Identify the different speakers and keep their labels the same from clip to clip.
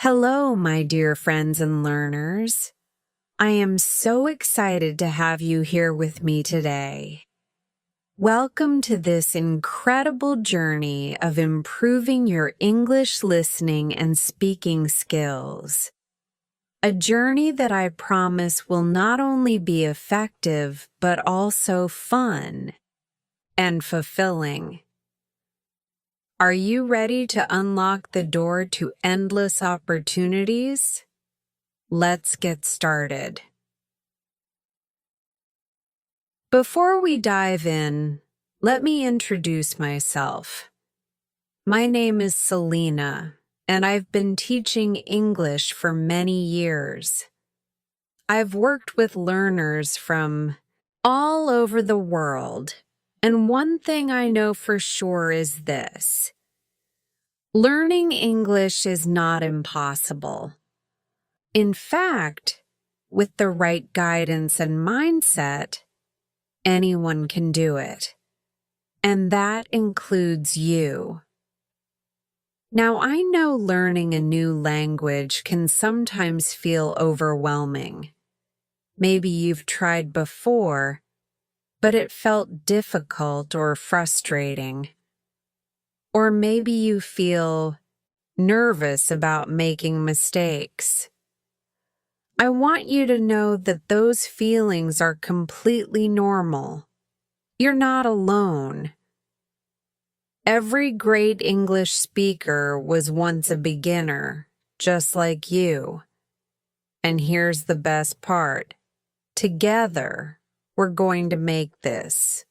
Speaker 1: Hello, my dear friends and learners. I am so excited to have you here with me today. Welcome to this incredible journey of improving your English listening and speaking skills. A journey that I promise will not only be effective, but also fun and fulfilling. Are you ready to unlock the door to endless opportunities? Let's get started. Before we dive in, let me introduce myself. My name is Selena, and I've been teaching English for many years. I've worked with learners from all over the world, and one thing I know for sure is this: learning English is not impossible. In fact, with the right guidance and mindset, anyone can do it. And that includes you. Now, I know learning a new language can sometimes feel overwhelming. Maybe you've tried before, but it felt difficult or frustrating. Or maybe you feel nervous about making mistakes. I want you to know that those feelings are completely normal. You're not alone. Every great English speaker was once a beginner, just like you. And here's the best part. Together, we're going to make this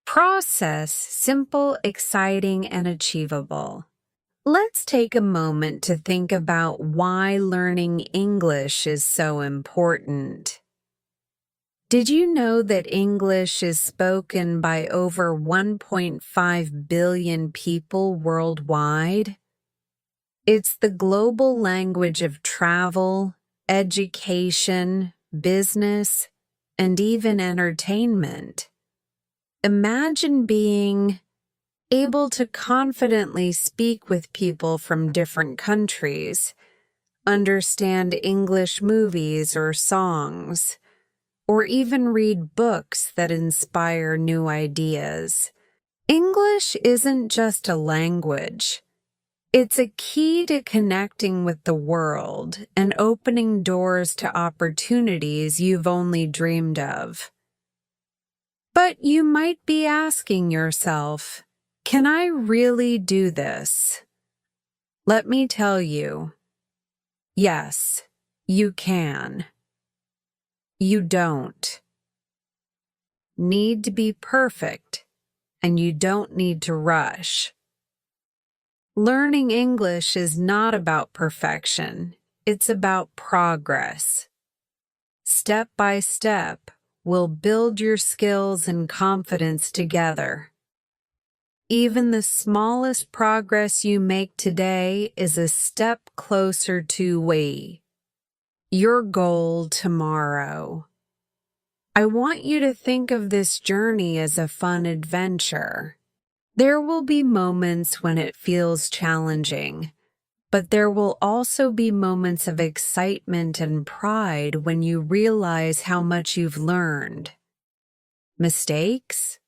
Speaker 1: process simple, exciting, and achievable. Let's take a moment to think about why learning English is so important. Did you know that English is spoken by over 1.5 billion people worldwide? It's the global language of travel, education, business, and even entertainment. Imagine being able to confidently speak with people from different countries, understand English movies or songs, or even read books that inspire new ideas. English isn't just a language. It's a key to connecting with the world and opening doors to opportunities you've only dreamed of. But you might be asking yourself, can I really do this? Let me tell you, yes, you can. You don't need to be perfect, and you don't need to rush. Learning English is not about perfection. It's about progress. Step by step, we'll build your skills and confidence together. Even the smallest progress you make today is a step closer to your goal tomorrow. I want you to think of this journey as a fun adventure. There will be moments when it feels challenging, but there will also be moments of excitement and pride when you realize how much you've learned. Mistakes?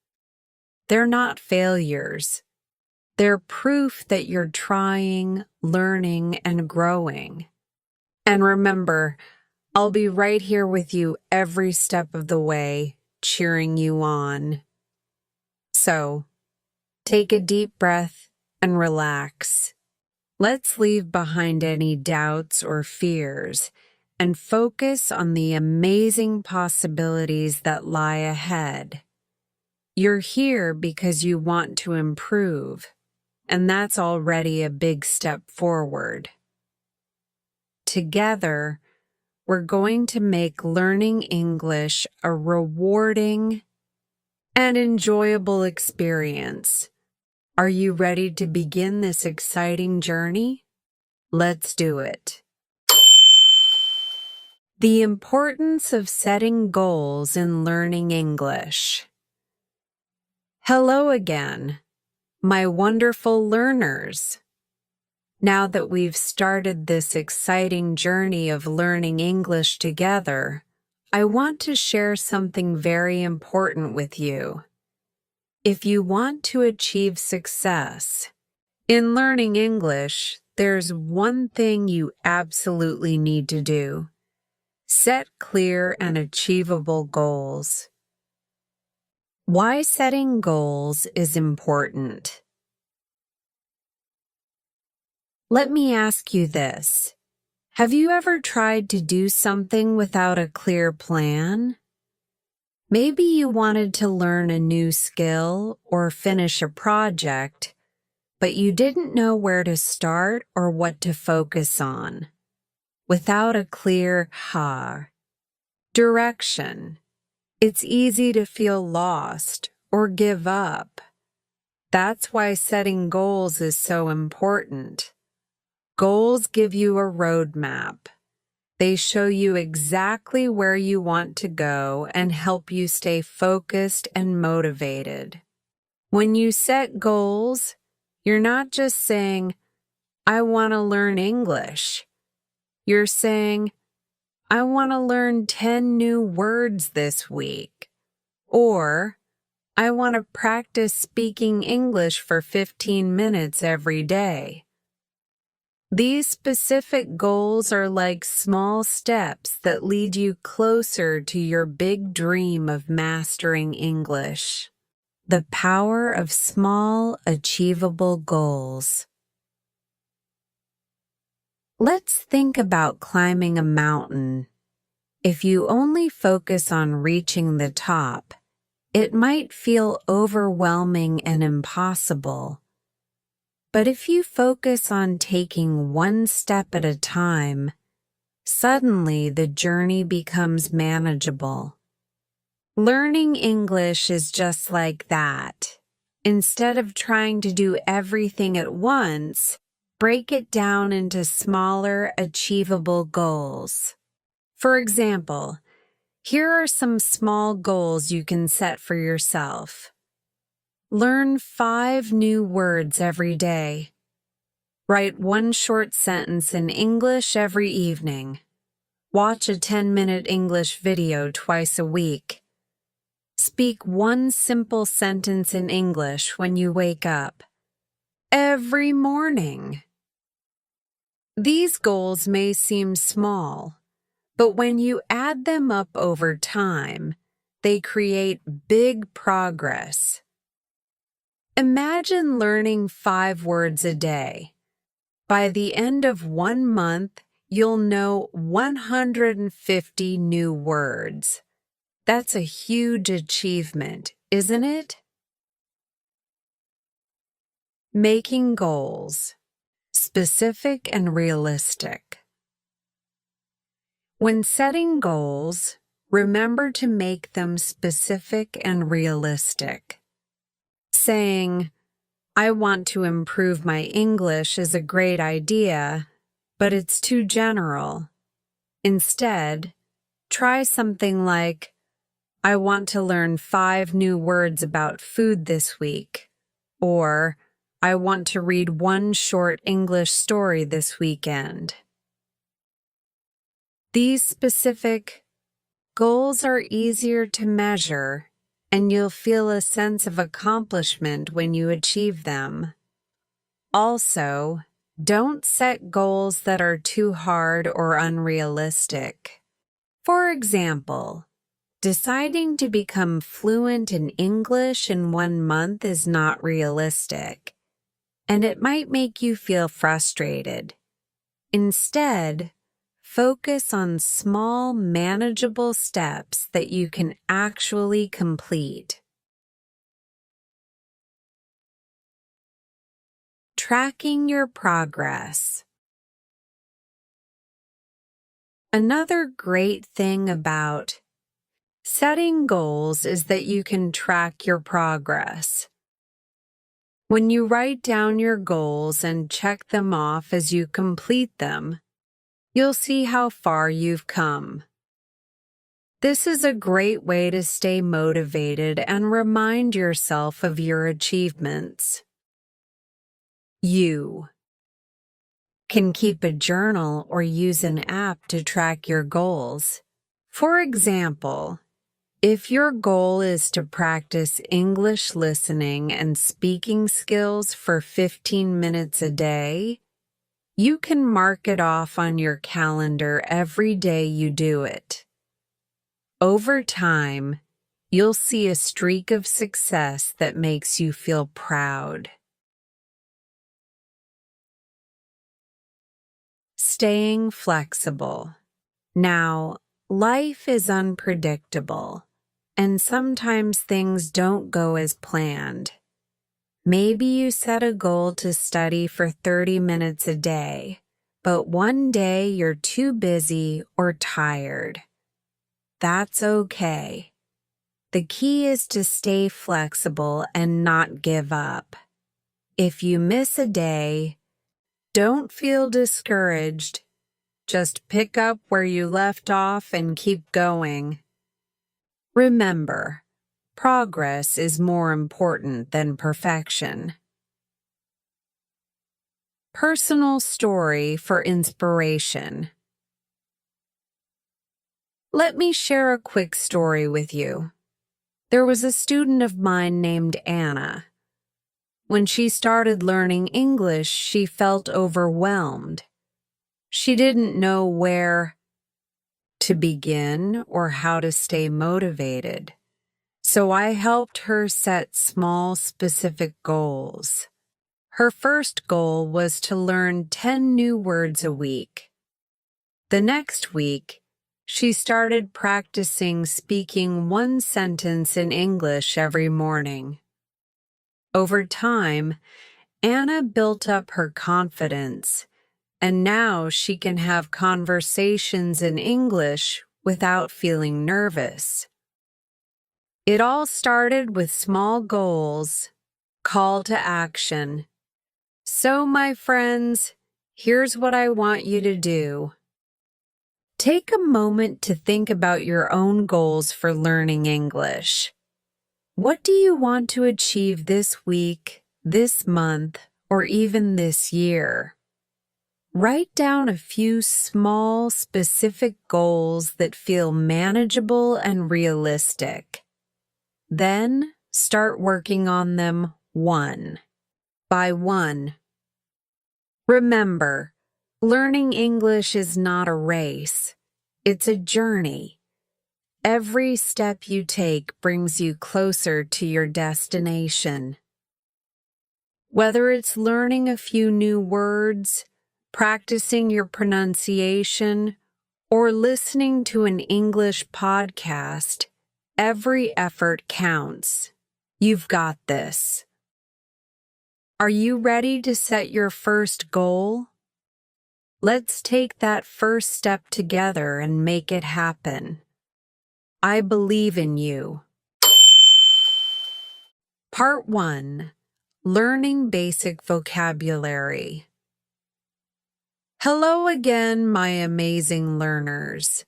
Speaker 1: They're not failures. They're proof that you're trying, learning, and growing. And remember, I'll be right here with you every step of the way, cheering you on. So, take a deep breath and relax. Let's leave behind any doubts or fears and focus on the amazing possibilities that lie ahead. You're here because you want to improve, and that's already a big step forward. Together, we're going to make learning English a rewarding and enjoyable experience. Are you ready to begin this exciting journey? Let's do it. The importance of setting goals in learning English. Hello again, my wonderful learners. Now that we've started this exciting journey of learning English together, I want to share something very important with you. If you want to achieve success in learning English, there's one thing you absolutely need to do. Set clear and achievable goals. Why setting goals is important. Let me ask you this. Have you ever tried to do something without a clear plan? Maybe you wanted to learn a new skill or finish a project, but you didn't know where to start or what to focus on. Without a clear direction, it's easy to feel lost or give up. That's why setting goals is so important. Goals give you a roadmap. They show you exactly where you want to go and help you stay focused and motivated. When you set goals, you're not just saying, I want to learn English. You're saying, I want to learn 10 new words this week. Or, I want to practice speaking English for 15 minutes every day. These specific goals are like small steps that lead you closer to your big dream of mastering English. The power of small, achievable goals. Let's think about climbing a mountain. If you only focus on reaching the top, it might feel overwhelming and impossible. But if you focus on taking one step at a time, suddenly the journey becomes manageable. Learning English is just like that. Instead of trying to do everything at once, break it down into smaller, achievable goals. For example, here are some small goals you can set for yourself. Learn 5 new words every day. Write 1 short sentence in English every evening. Watch a 10-minute English video twice a week. Speak 1 simple sentence in English when you wake up. Every morning. These goals may seem small, but when you add them up over time, they create big progress. Imagine learning 5 words a day. By the end of 1 month, you'll know 150 new words. That's a huge achievement, isn't it? Making goals. Specific and realistic. When setting goals, remember to make them specific and realistic. Saying, I want to improve my English is a great idea, but it's too general. Instead, try something like, I want to learn 5 new words about food this week, or I want to read 1 short English story this weekend. These specific goals are easier to measure, and you'll feel a sense of accomplishment when you achieve them. Also, don't set goals that are too hard or unrealistic. For example, deciding to become fluent in English in 1 month is not realistic, and it might make you feel frustrated. Instead, focus on small, manageable steps that you can actually complete. Tracking your progress. Another great thing about setting goals is that you can track your progress. When you write down your goals and check them off as you complete them, you'll see how far you've come. This is a great way to stay motivated and remind yourself of your achievements. You. can keep a journal or use an app to track your goals. For example, if your goal is to practice English listening and speaking skills for 15 minutes a day, you can mark it off on your calendar every day you do it. Over time, you'll see a streak of success that makes you feel proud. Staying flexible. Now, life is unpredictable, and sometimes things don't go as planned. Maybe you set a goal to study for 30 minutes a day, but one day you're too busy or tired. That's okay. The key is to stay flexible and not give up. If you miss a day, don't feel discouraged. Just pick up where you left off and keep going. Remember, progress is more important than perfection. Personal story for inspiration. Let me share a quick story with you. There was a student of mine named Anna. When she started learning English, she felt overwhelmed. She didn't know where to begin or how to stay motivated. So I helped her set small, specific goals. Her first goal was to learn 10 new words a week. The next week, she started practicing speaking one sentence in English every morning. Over time, Anna built up her confidence, and now she can have conversations in English without feeling nervous. It all started with small goals, call to action. So, my friends, here's what I want you to do. Take a moment to think about your own goals for learning English. What do you want to achieve this week, this month, or even this year? Write down a few small, specific goals that feel manageable and realistic. Then start working on them one by one. Remember, learning English is not a race. It's a journey. Every step you take brings you closer to your destination. Whether it's learning a few new words, practicing your pronunciation, or listening to an English podcast, every effort counts. You've got this. Are you ready to set your first goal? Let's take that first step together and make it happen. I believe in you. Part 1. Learning Basic Vocabulary. Hello again, my amazing learners.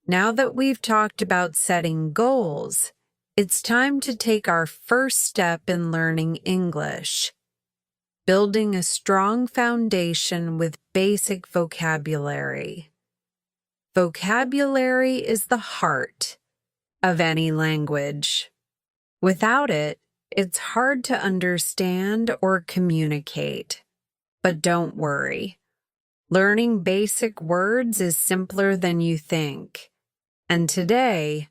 Speaker 1: Now that we've talked about setting goals, it's time to take our first step in learning English. Building a strong foundation with basic vocabulary. Vocabulary is the heart of any language. Without it, it's hard to understand or communicate. But don't worry. Learning basic words is simpler than you think. And today,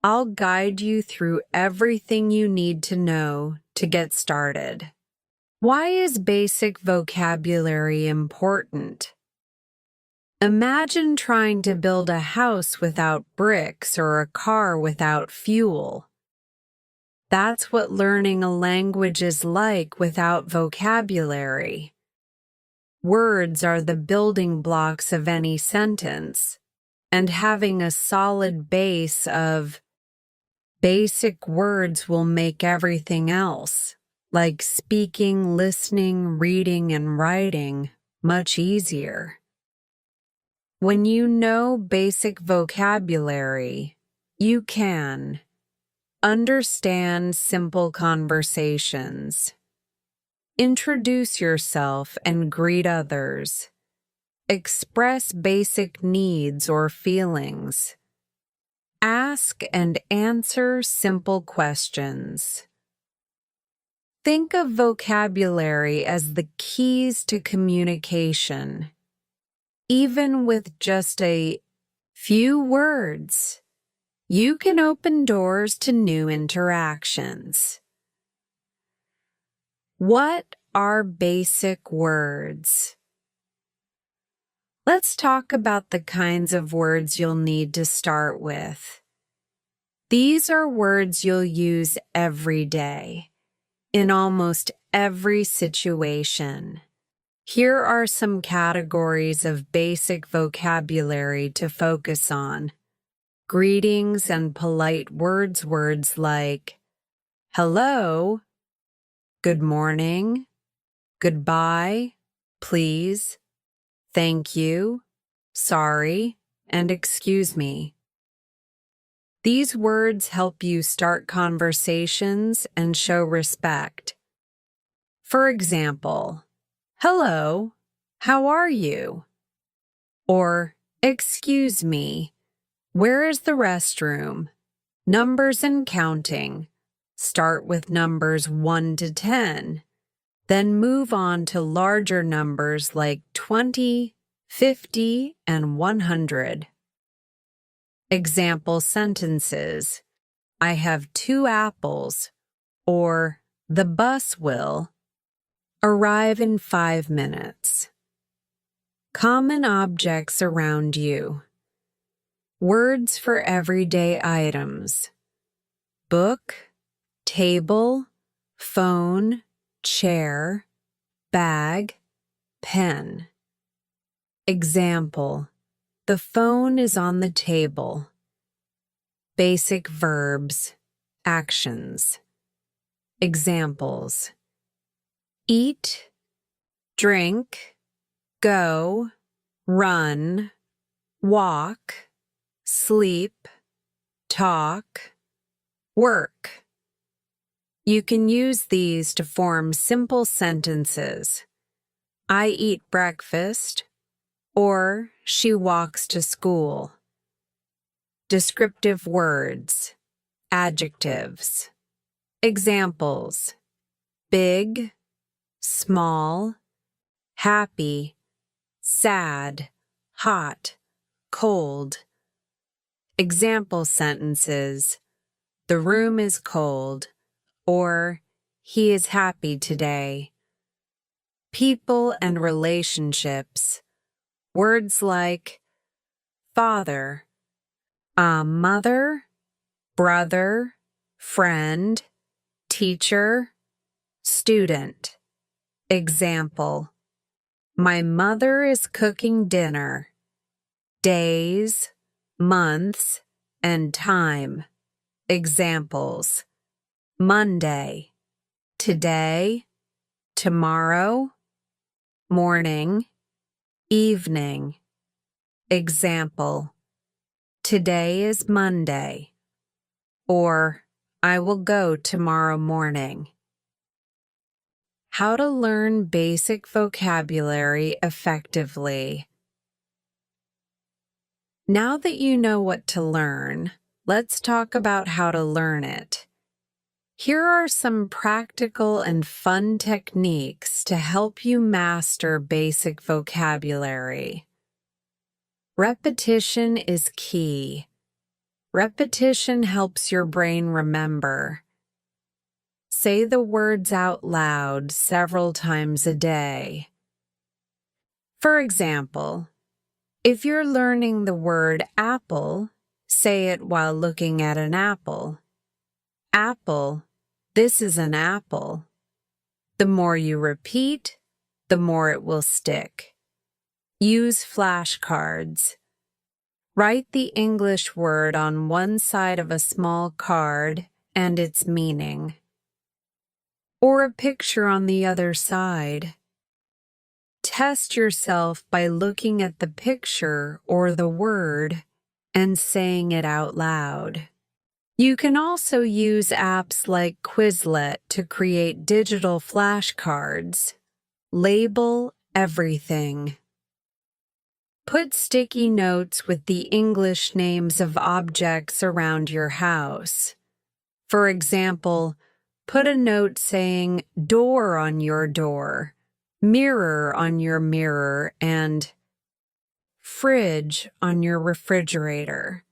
Speaker 1: I'll guide you through everything you need to know to get started. Why is basic vocabulary important? Imagine trying to build a house without bricks or a car without fuel. That's what learning a language is like without vocabulary. Words are the building blocks of any sentence, and having a solid base of basic words will make everything else, like speaking, listening, reading, and writing, much easier. When you know basic vocabulary, you can understand simple conversations, introduce yourself and greet others, express basic needs or feelings. Ask and answer simple questions. Think of vocabulary as the keys to communication. Even with just a few words, you can open doors to new interactions. What are basic words? Let's talk about the kinds of words you'll need to start with. These are words you'll use every day, in almost every situation. Here are some categories of basic vocabulary to focus on. Greetings and polite words like hello, good morning, goodbye, please, thank you, sorry, and excuse me. These words help you start conversations and show respect. For example, hello, how are you? Or, excuse me, where is the restroom? Numbers and counting. Start with numbers 1 to 10. Then move on to larger numbers like 20, 50, and 100. Example sentences. I have 2 apples. Or, the bus will arrive in 5 minutes. Common objects around you. Words for everyday items. Book, table, phone, chair, bag, pen. Example. The phone is on the table. Basic verbs, actions. Examples. Eat, drink, go, run, walk, sleep, talk, work. You can use these to form simple sentences. I eat breakfast, or she walks to school. Descriptive words, adjectives. Examples. Big, small, happy, sad, hot, cold. Example sentences. The room is cold, or he is happy today. People and relationships. Words like father, a mother, brother, friend, teacher, student. Example. My mother is cooking dinner. Days, months, and time. Examples. Monday, today, tomorrow, morning, evening. Example. Today is Monday. Or, I will go tomorrow morning. How to learn basic vocabulary effectively. Now that you know what to learn, let's talk about how to learn it. Here are some practical and fun techniques to help you master basic vocabulary. Repetition is key. Repetition helps your brain remember. Say the words out loud several times a day. For example, if you're learning the word apple, say it while looking at an apple. Apple, this is an apple. The more you repeat, the more it will stick. Use flashcards. Write the English word on one side of a small card and its meaning, or a picture on the other side. Test yourself by looking at the picture or the word and saying it out loud. You can also use apps like Quizlet to create digital flashcards. Label everything. Put sticky notes with the English names of objects around your house. For example, put a note saying door on your door, mirror on your mirror, and fridge on your refrigerator.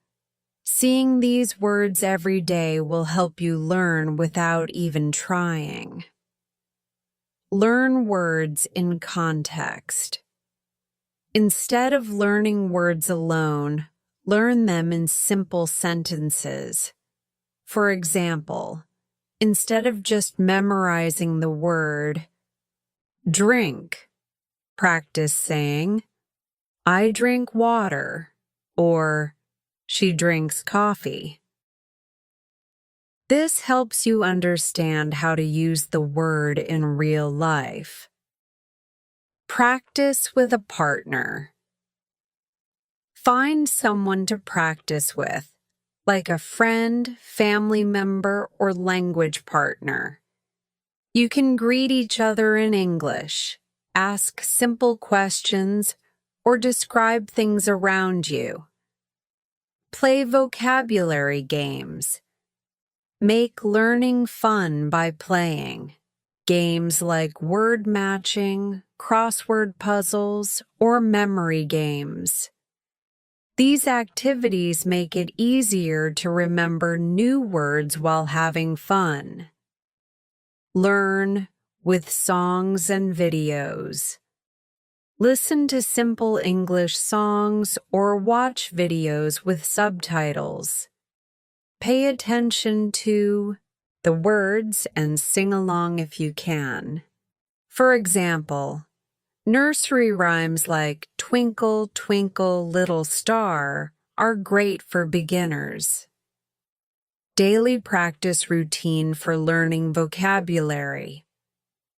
Speaker 1: Seeing these words every day will help you learn without even trying. Learn words in context. Instead of learning words alone, learn them in simple sentences. For example, instead of just memorizing the word drink, practice saying, I drink water, or she drinks coffee. This helps you understand how to use the word in real life. Practice with a partner. Find someone to practice with, like a friend, family member, or language partner. You can greet each other in English, ask simple questions, or describe things around you. Play vocabulary games. Make learning fun by playing. Games like word matching, crossword puzzles, or memory games. These activities make it easier to remember new words while having fun. Learn with songs and videos. Listen to simple English songs or watch videos with subtitles. Pay attention to the words and sing along if you can. For example, nursery rhymes like Twinkle, Twinkle, Little Star are great for beginners. Daily practice routine for learning vocabulary.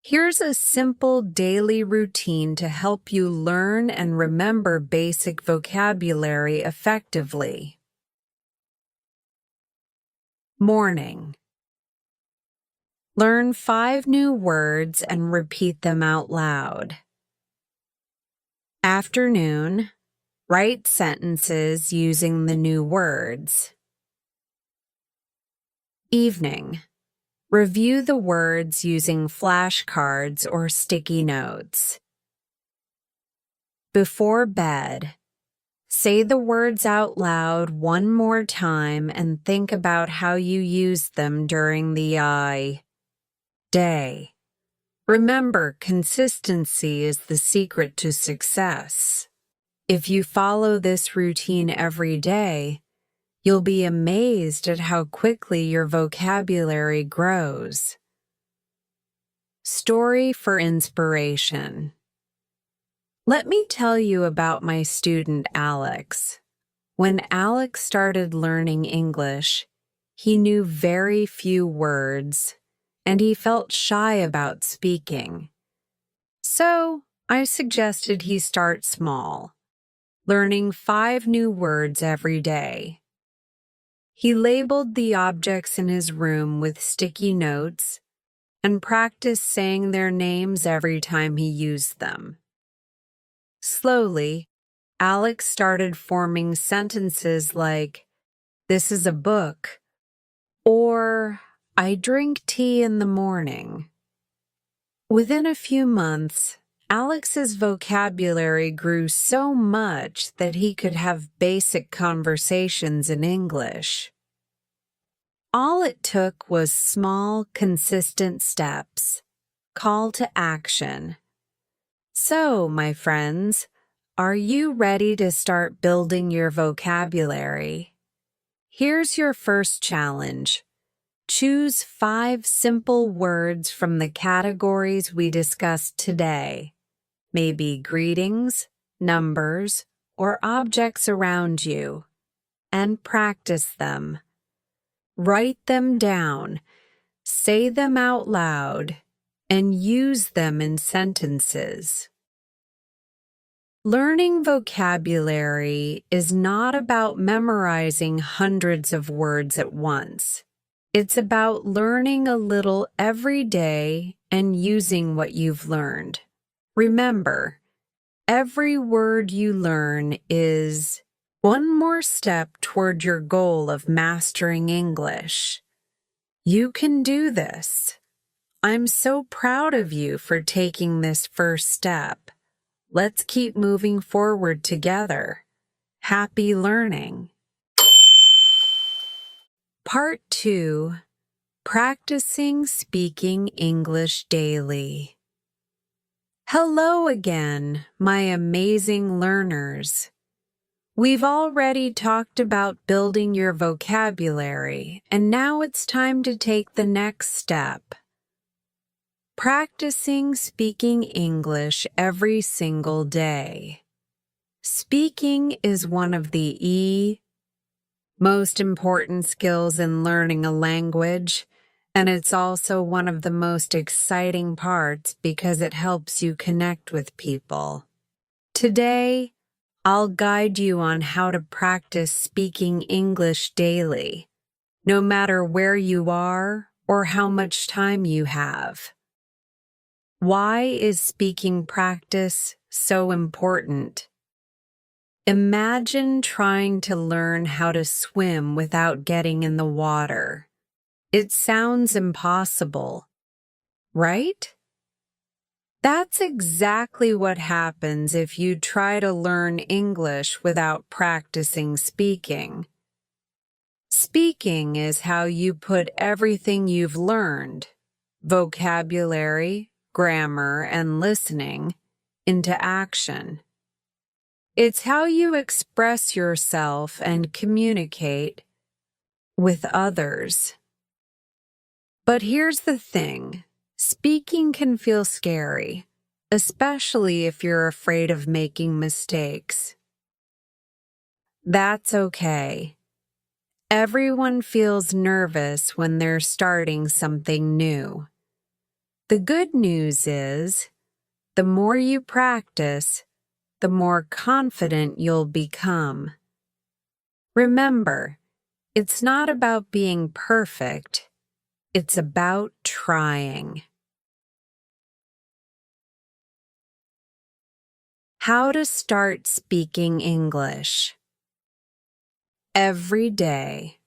Speaker 1: Here's a simple daily routine to help you learn and remember basic vocabulary effectively. Morning. Learn 5 new words and repeat them out loud. Afternoon. Write sentences using the new words. Evening. Review the words using flashcards or sticky notes. Before bed. Say the words out loud one more time and think about how you used them during the day. Remember, consistency is the secret to success. If you follow this routine every day, you'll be amazed at how quickly your vocabulary grows. Story for inspiration. Let me tell you about my student Alex. When Alex started learning English, he knew very few words, and he felt shy about speaking. So, I suggested he start small, learning 5 new words every day. He labeled the objects in his room with sticky notes and practiced saying their names every time he used them. Slowly, Alex started forming sentences like, "This is a book," or "I drink tea in the morning." Within a few months, Alex's vocabulary grew so much that he could have basic conversations in English. All it took was small, consistent steps. Call to action. So, my friends, are you ready to start building your vocabulary? Here's your first challenge. Choose 5 simple words from the categories we discussed today. Maybe greetings, numbers, or objects around you, and practice them. Write them down, say them out loud, and use them in sentences. Learning vocabulary is not about memorizing hundreds of words at once. It's about learning a little every day and using what you've learned. Remember, Every word you learn is one more step toward your goal of mastering English. You can do this. I'm so proud of you for taking this first step. Let's keep moving forward together. Happy learning. Part 2. Practicing speaking English daily. Hello again, my amazing learners. We've already talked about building your vocabulary, and now it's time to take the next step. Practicing speaking English every single day. Speaking is one of the most important skills in learning a language, and it's also one of the most exciting parts because it helps you connect with people. Today, I'll guide you on how to practice speaking English daily, no matter where you are or how much time you have. Why is speaking practice so important? Imagine trying to learn how to swim without getting in the water. It sounds impossible, right? That's exactly what happens if you try to learn English without practicing speaking. Speaking is how you put everything you've learned, vocabulary, grammar, and listening, into action. It's how you express yourself and communicate with others. But here's the thing. Speaking can feel scary, especially if you're afraid of making mistakes. That's okay. Everyone feels nervous when they're starting something new. The good news is, the more you practice, the more confident you'll become. Remember, it's not about being perfect, it's about trying. How to start speaking English. Every day.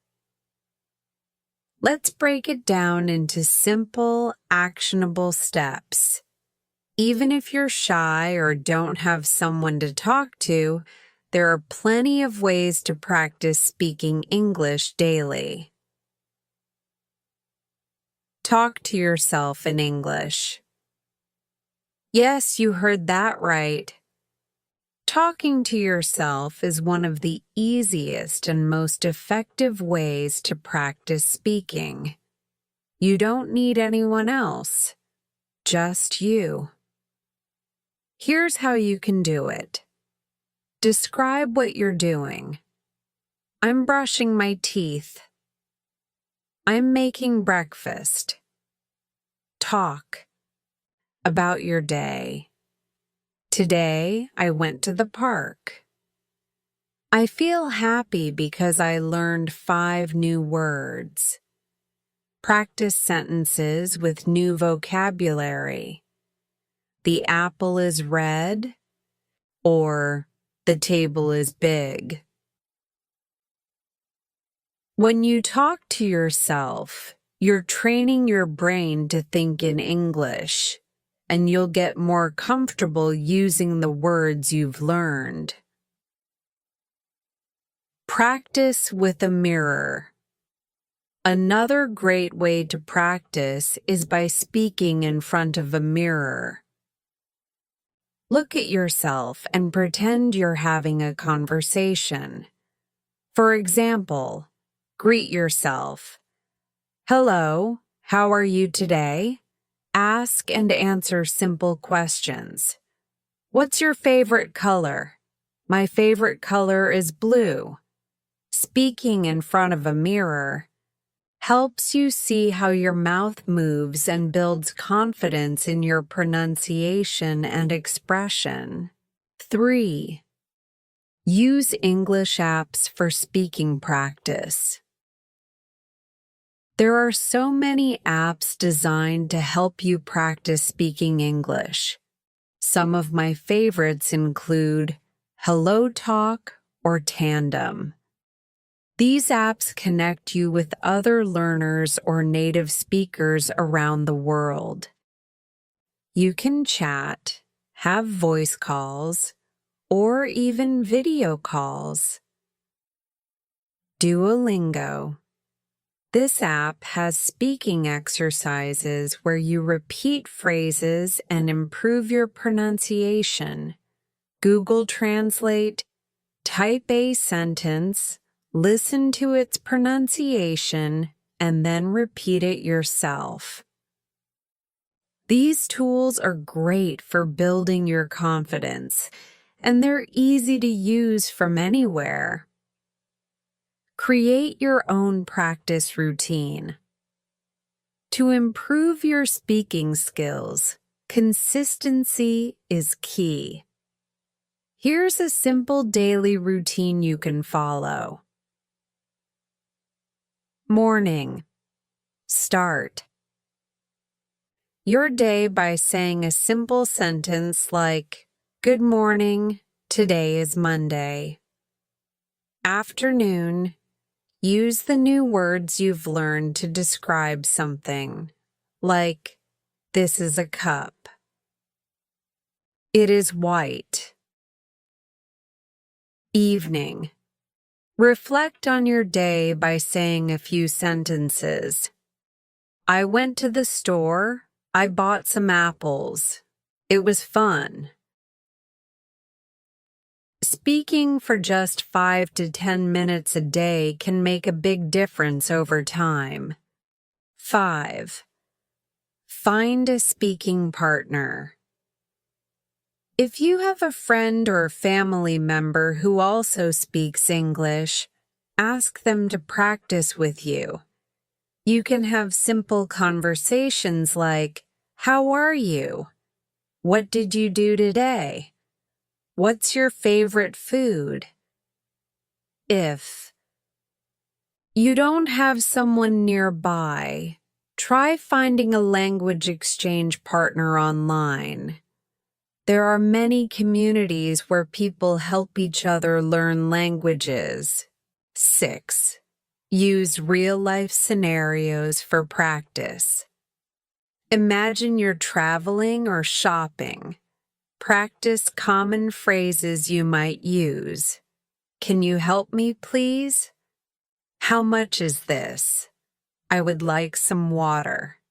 Speaker 1: Let's break it down into simple, actionable steps. Even if you're shy or don't have someone to talk to, there are plenty of ways to practice speaking English daily. Talk to yourself in English. Yes, you heard that right. Talking to yourself is one of the easiest and most effective ways to practice speaking. You don't need anyone else, just you. Here's how you can do it. Describe what you're doing. I'm brushing my teeth. I'm making breakfast. Talk about your day. Today, I went to the park. I feel happy because I learned 5 new words. Practice sentences with new vocabulary. The apple is red, or the table is big. When you talk to yourself, you're training your brain to think in English, and you'll get more comfortable using the words you've learned. Practice with a mirror. Another great way to practice is by speaking in front of a mirror. Look at yourself and pretend you're having a conversation. For example, greet yourself. Hello, how are you today? Ask and answer simple questions. What's your favorite color? My favorite color is blue. Speaking in front of a mirror helps you see how your mouth moves and builds confidence in your pronunciation and expression. 3. Use English apps for speaking practice. There are so many apps designed to help you practice speaking English. Some of my favorites include HelloTalk or Tandem. These apps connect you with other learners or native speakers around the world. You can chat, have voice calls, or even video calls. Duolingo. This app has speaking exercises where you repeat phrases and improve your pronunciation. Google Translate, type a sentence, listen to its pronunciation, and then repeat it yourself. These tools are great for building your confidence, and they're easy to use from anywhere. Create your own practice routine. To improve your speaking skills, consistency is key. Here's a simple daily routine you can follow. Morning. Start your day by saying a simple sentence like, "Good morning, today is Monday." Afternoon. Use the new words you've learned to describe something, like, "This is a cup." "It is white." Evening. Reflect on your day by saying a few sentences. "I went to the store. I bought some apples. It was fun." Speaking for just 5 to 10 minutes a day can make a big difference over time. 5. Find a speaking partner. If you have a friend or family member who also speaks English, ask them to practice with you. You can have simple conversations like, "How are you? What did you do today? What's your favorite food?" If you don't have someone nearby, try finding a language exchange partner online. There are many communities where people help each other learn languages. 6. Use real-life scenarios for practice. Imagine you're traveling or shopping. Practice common phrases you might use. "Can you help me, please?" "How much is this?" "I would like some water."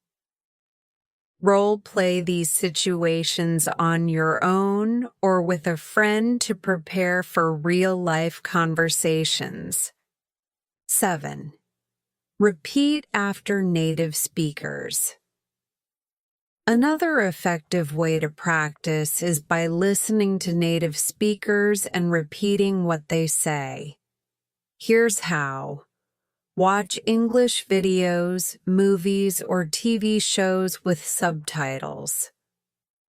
Speaker 1: Role-play these situations on your own or with a friend to prepare for real-life conversations. 7. Repeat after native speakers. Another effective way to practice is by listening to native speakers and repeating what they say. Here's how. Watch English videos, movies, or TV shows with subtitles.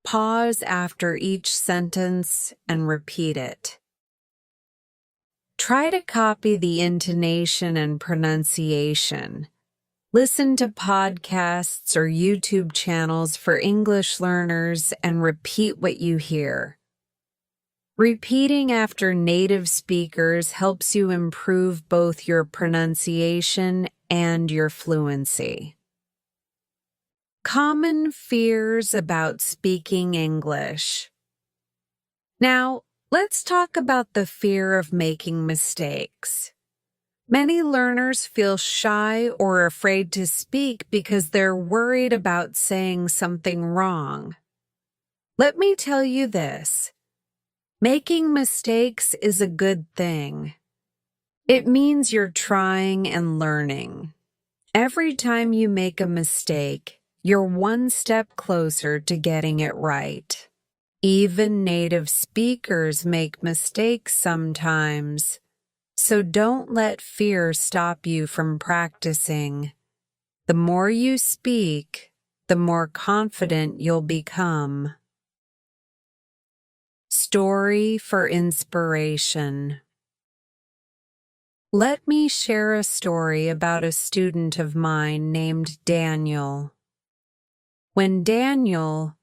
Speaker 1: Pause after each sentence and repeat it. Try to copy the intonation and pronunciation. Listen to podcasts or YouTube channels for English learners and repeat what you hear. Repeating after native speakers helps you improve both your pronunciation and your fluency. Common fears about speaking English. Now, let's talk about the fear of making mistakes. Many learners feel shy or afraid to speak because they're worried about saying something wrong. Let me tell you this. Making mistakes is a good thing. It means you're trying and learning. Every time you make a mistake, you're one step closer to getting it right. Even native speakers make mistakes sometimes. So don't let fear stop you from practicing. The more you speak, the more confident you'll become. Story for inspiration. Let me share a story about a student of mine named Daniel. When Daniel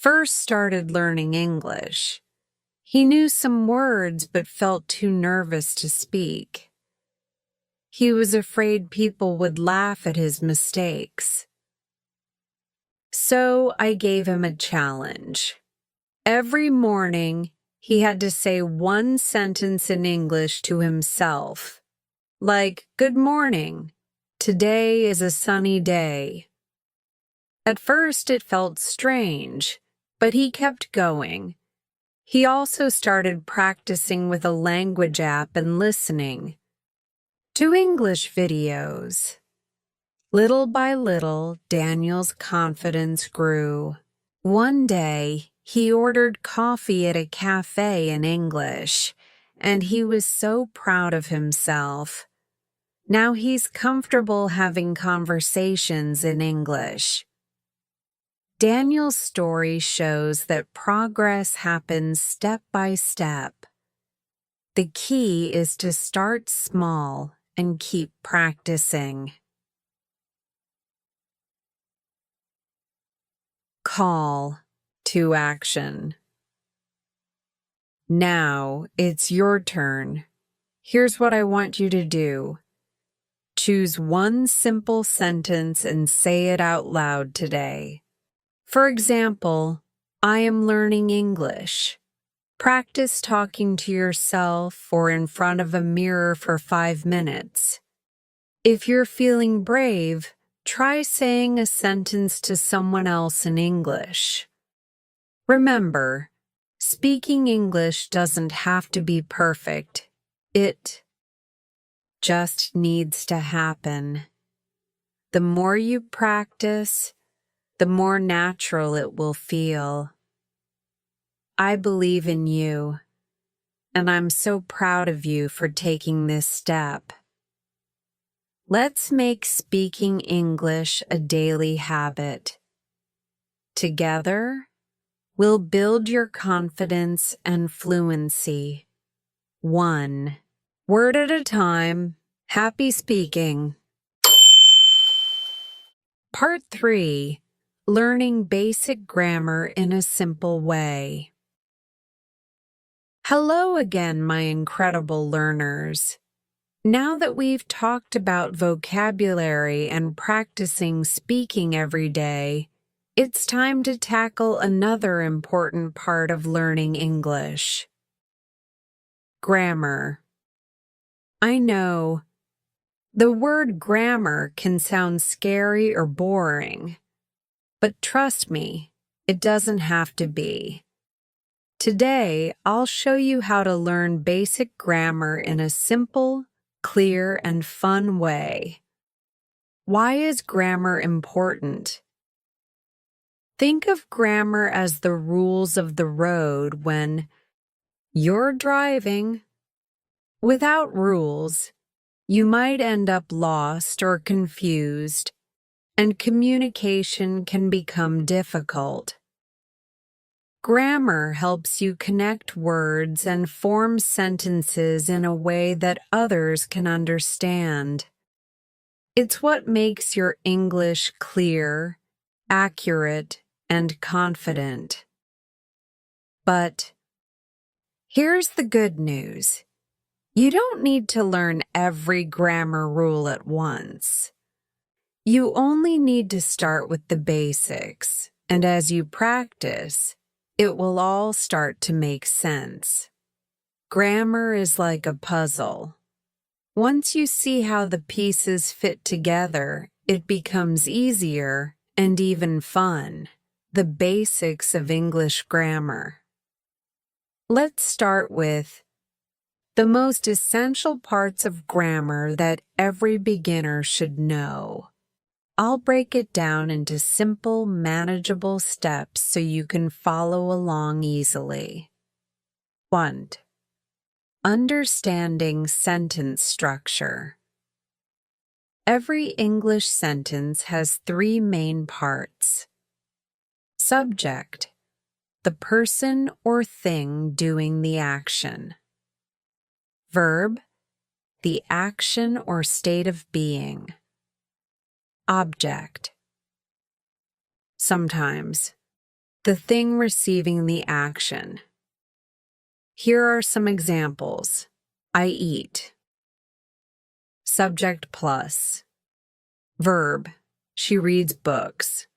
Speaker 1: first started learning English. He knew some words but felt too nervous to speak. He was afraid people would laugh at his mistakes. So I gave him a challenge. Every morning, he had to say one sentence in English to himself, like, "Good morning. Today is a sunny day." At first, it felt strange, but he kept going. He also started practicing with a language app and listening to English videos. Little by little, Daniel's confidence grew. One day, he ordered coffee at a cafe in English, and he was so proud of himself. Now he's comfortable having conversations in English. Daniel's story shows that progress happens step by step. The key is to start small and keep practicing. Call to action. Now it's your turn. Here's what I want you to do. Choose one simple sentence and say it out loud today. For example, I am learning English. Practice talking to yourself or in front of a mirror for 5 minutes. If you're feeling brave, try saying a sentence to someone else in English. Remember, speaking English doesn't have to be perfect. It just needs to happen. The more you practice, the more natural it will feel. I believe in you, and I'm so proud of you for taking this step. Let's make speaking English a daily habit. Together, we'll build your confidence and fluency. 1 word at a time. Happy speaking. Part 3. Learning basic grammar in a simple way. Hello again, my incredible learners. Now that we've talked about vocabulary and practicing speaking every day, it's time to tackle another important part of learning English. Grammar. I know, the word grammar can sound scary or boring, but trust me, it doesn't have to be. Today, I'll show you how to learn basic grammar in a simple, clear, and fun way. Why is grammar important? Think of grammar as the rules of the road when you're driving. Without rules, you might end up lost or confused, and communication can become difficult. Grammar helps you connect words and form sentences in a way that others can understand. It's what makes your English clear, accurate, and confident. But here's the good news. You don't need to learn every grammar rule at once. You only need to start with the basics, and as you practice, it will all start to make sense. Grammar is like a puzzle. Once you see how the pieces fit together, it becomes easier and even fun. The basics of English grammar. Let's start with the most essential parts of grammar that every beginner should know. I'll break it down into simple, manageable steps so you can follow along easily. 1. Understanding sentence structure. Every English sentence has 3 main parts. Subject, the person or thing doing the action. Verb, the action or state of being. Object. Sometimes the thing receiving the action. Here are some examples. I eat. Subject plus. Verb. She reads books.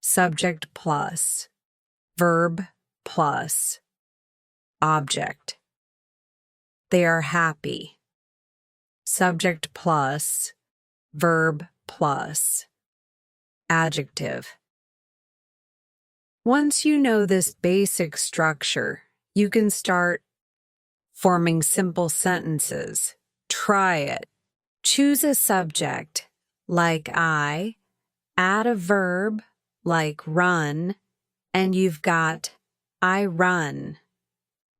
Speaker 1: Subject plus. Verb plus. Object. They are happy. Subject plus. Verb plus. Adjective. Once you know this basic structure, you can start forming simple sentences. Try it. Choose a subject, like I, add a verb, like run, and you've got I run.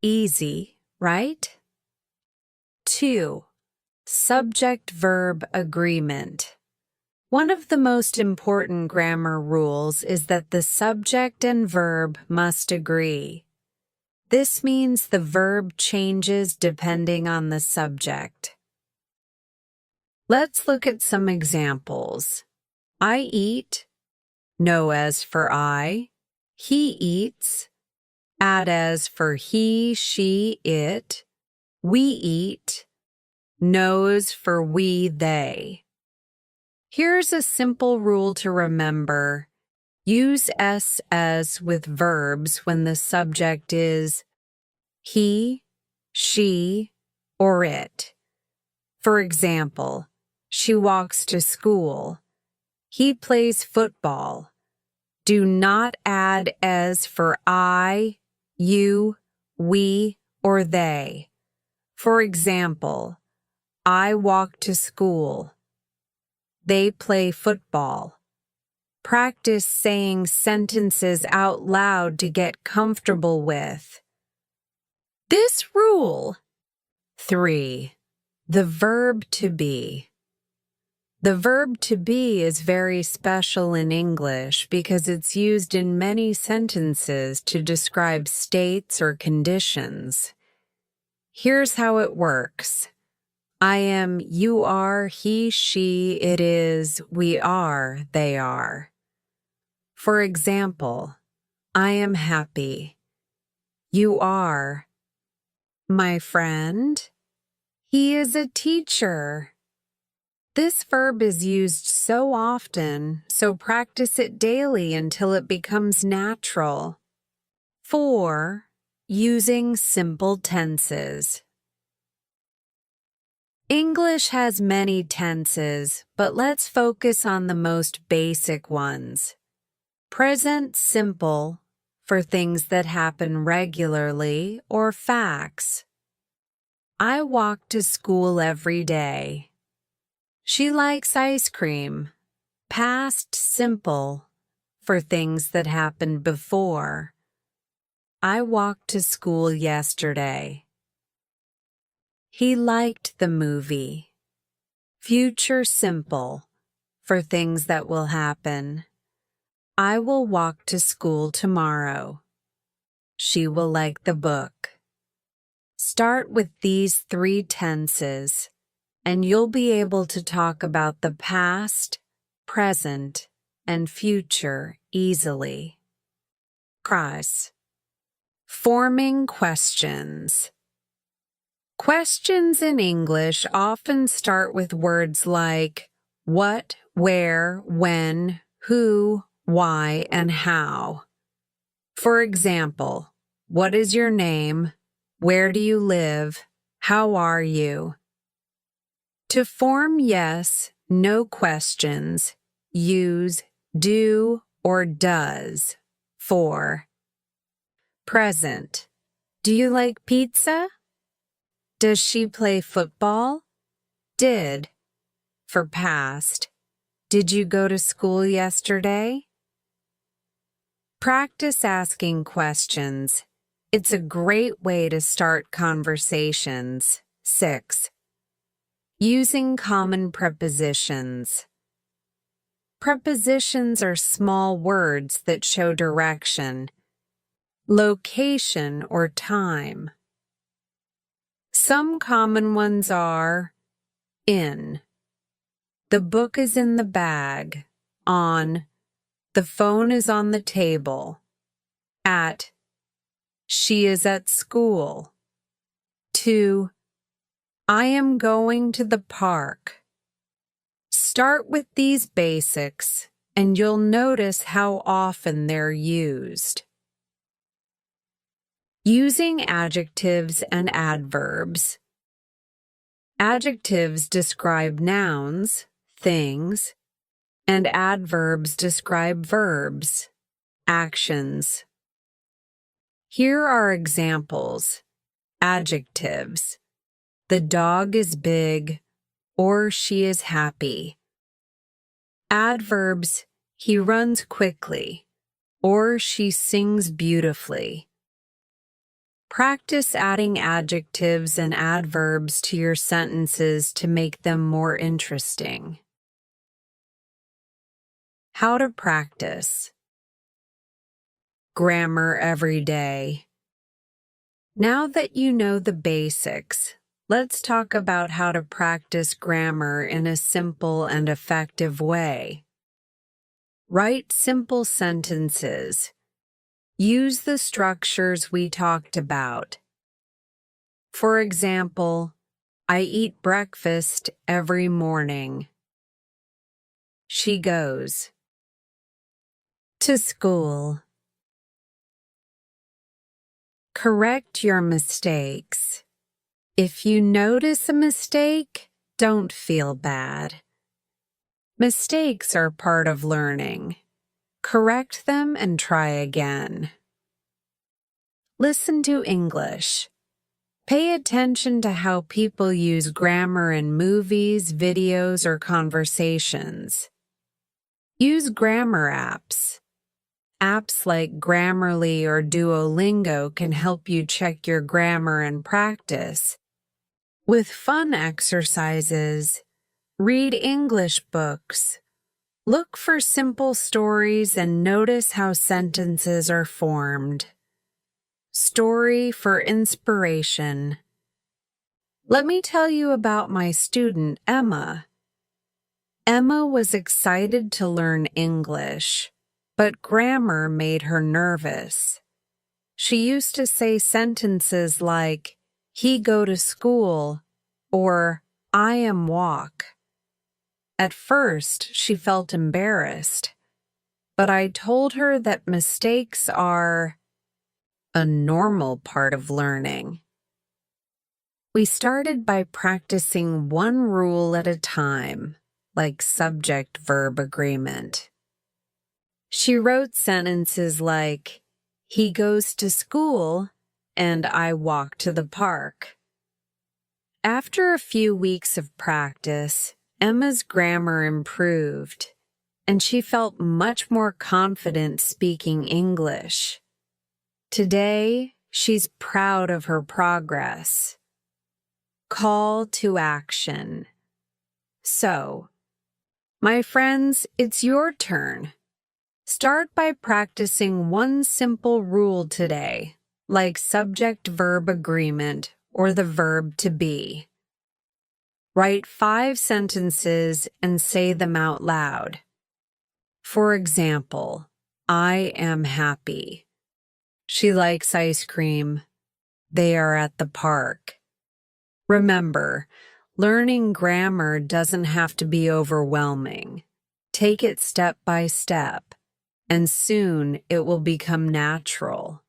Speaker 1: Easy, right? 2. Subject-verb agreement. One of the most important grammar rules is that the subject and verb must agree. This means the verb changes depending on the subject. Let's look at some examples. I eat, know as for I. He eats, add as for he, she, it. We eat, knows for we, they. Here's a simple rule to remember. Use S as with verbs when the subject is he, she, or it. For example, she walks to school. He plays football. Do not add as for I, you, we, or they. For example, I walk to school. They play football. Practice saying sentences out loud to get comfortable with. This rule. 3. The verb to be. The verb to be is very special in English because it's used in many sentences to describe states or conditions. Here's how it works. I am, you are, he, she, it is, we are, they are. For example, I am happy. You are. My friend. He is a teacher. This verb is used so often, so practice it daily until it becomes natural. 4. Using simple tenses. English has many tenses, but let's focus on the most basic ones. Present simple, for things that happen regularly, or facts. I walk to school every day. She likes ice cream. Past simple, for things that happened before. I walked to school yesterday. He liked the movie. Future simple, for things that will happen. I will walk to school tomorrow. She will like the book. Start with these 3 tenses, and you'll be able to talk about the past, present, and future easily. Cross. Forming questions. Questions in English often start with words like what, where, when, who, why, and how. For example, what is your name? Where do you live? How are you? To form yes, no questions, use do or does for. Present. Do you like pizza? Does she play football? Did. For past. Did you go to school yesterday? Practice asking questions. It's a great way to start conversations. 6. Using common prepositions. Prepositions are small words that show direction, location, or time. Some common ones are in. The book is in the bag. On. The phone is on the table. At. She is at school. 2. I am going to the park. Start with these basics, and you'll notice how often they're used. Using adjectives and adverbs. Adjectives describe nouns, things, and adverbs describe verbs, actions. Here are examples. Adjectives. The dog is big, or she is happy. Adverbs. He runs quickly, or she sings beautifully. Practice adding adjectives and adverbs to your sentences to make them more interesting. How to practice. Grammar every day. Now that you know the basics, let's talk about how to practice grammar in a simple and effective way. Write simple sentences. Use the structures we talked about. For example, I eat breakfast every morning. She goes to school. Correct your mistakes. If you notice a mistake, don't feel bad. Mistakes are part of learning. Correct them and try again. Listen to English. Pay attention to how people use grammar in movies, videos, or conversations. Use grammar apps. Apps like Grammarly or Duolingo can help you check your grammar and practice. With fun exercises, read English books. Look for simple stories and notice how sentences are formed. Story for inspiration. Let me tell you about my student, Emma. Emma was excited to learn English, but grammar made her nervous. She used to say sentences like, he go to school, or I am walk. At first, she felt embarrassed, but I told her that mistakes are a normal part of learning. We started by practicing one rule at a time, like subject-verb agreement. She wrote sentences like, he goes to school and I walk to the park. After a few weeks of practice, Emma's grammar improved, and she felt much more confident speaking English. Today, she's proud of her progress. Call to action. So, my friends, it's your turn. Start by practicing one simple rule today, like subject-verb agreement or the verb to be. Write 5 sentences and say them out loud. For example, I am happy. She likes ice cream. They are at the park. Remember, learning grammar doesn't have to be overwhelming. Take it step by step, and soon it will become natural.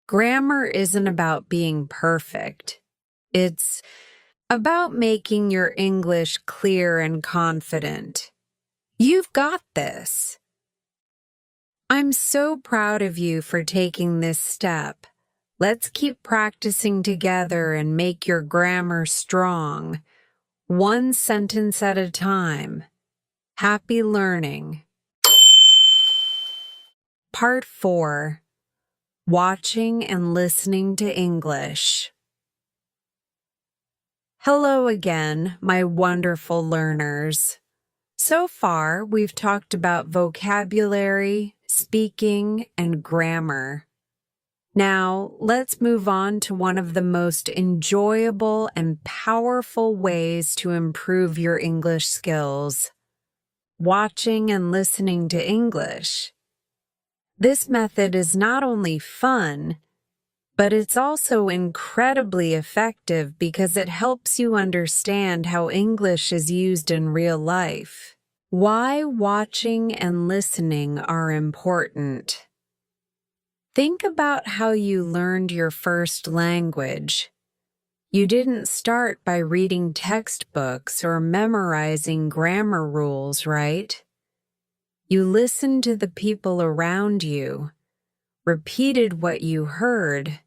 Speaker 1: Grammar isn't about being perfect. It's about making your English clear and confident. You've got this. I'm so proud of you for taking this step. Let's keep practicing together and make your grammar strong, one sentence at a time. Happy learning. Part 4. Watching and listening to English. Hello again, my wonderful learners. So far, we've talked about vocabulary, speaking, and grammar. Now, let's move on to one of the most enjoyable and powerful ways to improve your English skills: watching and listening to English. This method is not only fun, but it's also incredibly effective because it helps you understand how English is used in real life. Why watching and listening are important. Think about how you learned your first language. You didn't start by reading textbooks or memorizing grammar rules, right? You listened to the people around you, repeated what you heard,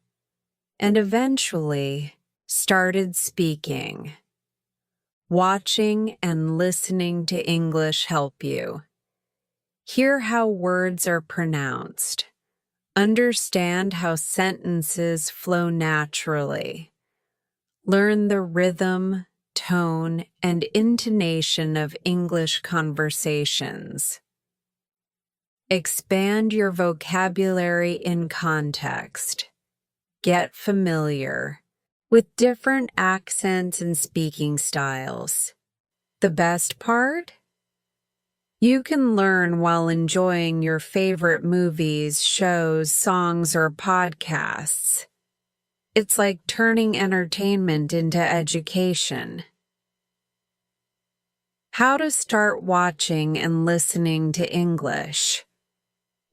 Speaker 1: and eventually started speaking. Watching and listening to English help you. Hear how words are pronounced. Understand how sentences flow naturally. Learn the rhythm, tone, and intonation of English conversations. Expand your vocabulary in context. Get familiar with different accents and speaking styles. The best part? You can learn while enjoying your favorite movies, shows, songs, or podcasts. It's like turning entertainment into education. How to start watching and listening to English.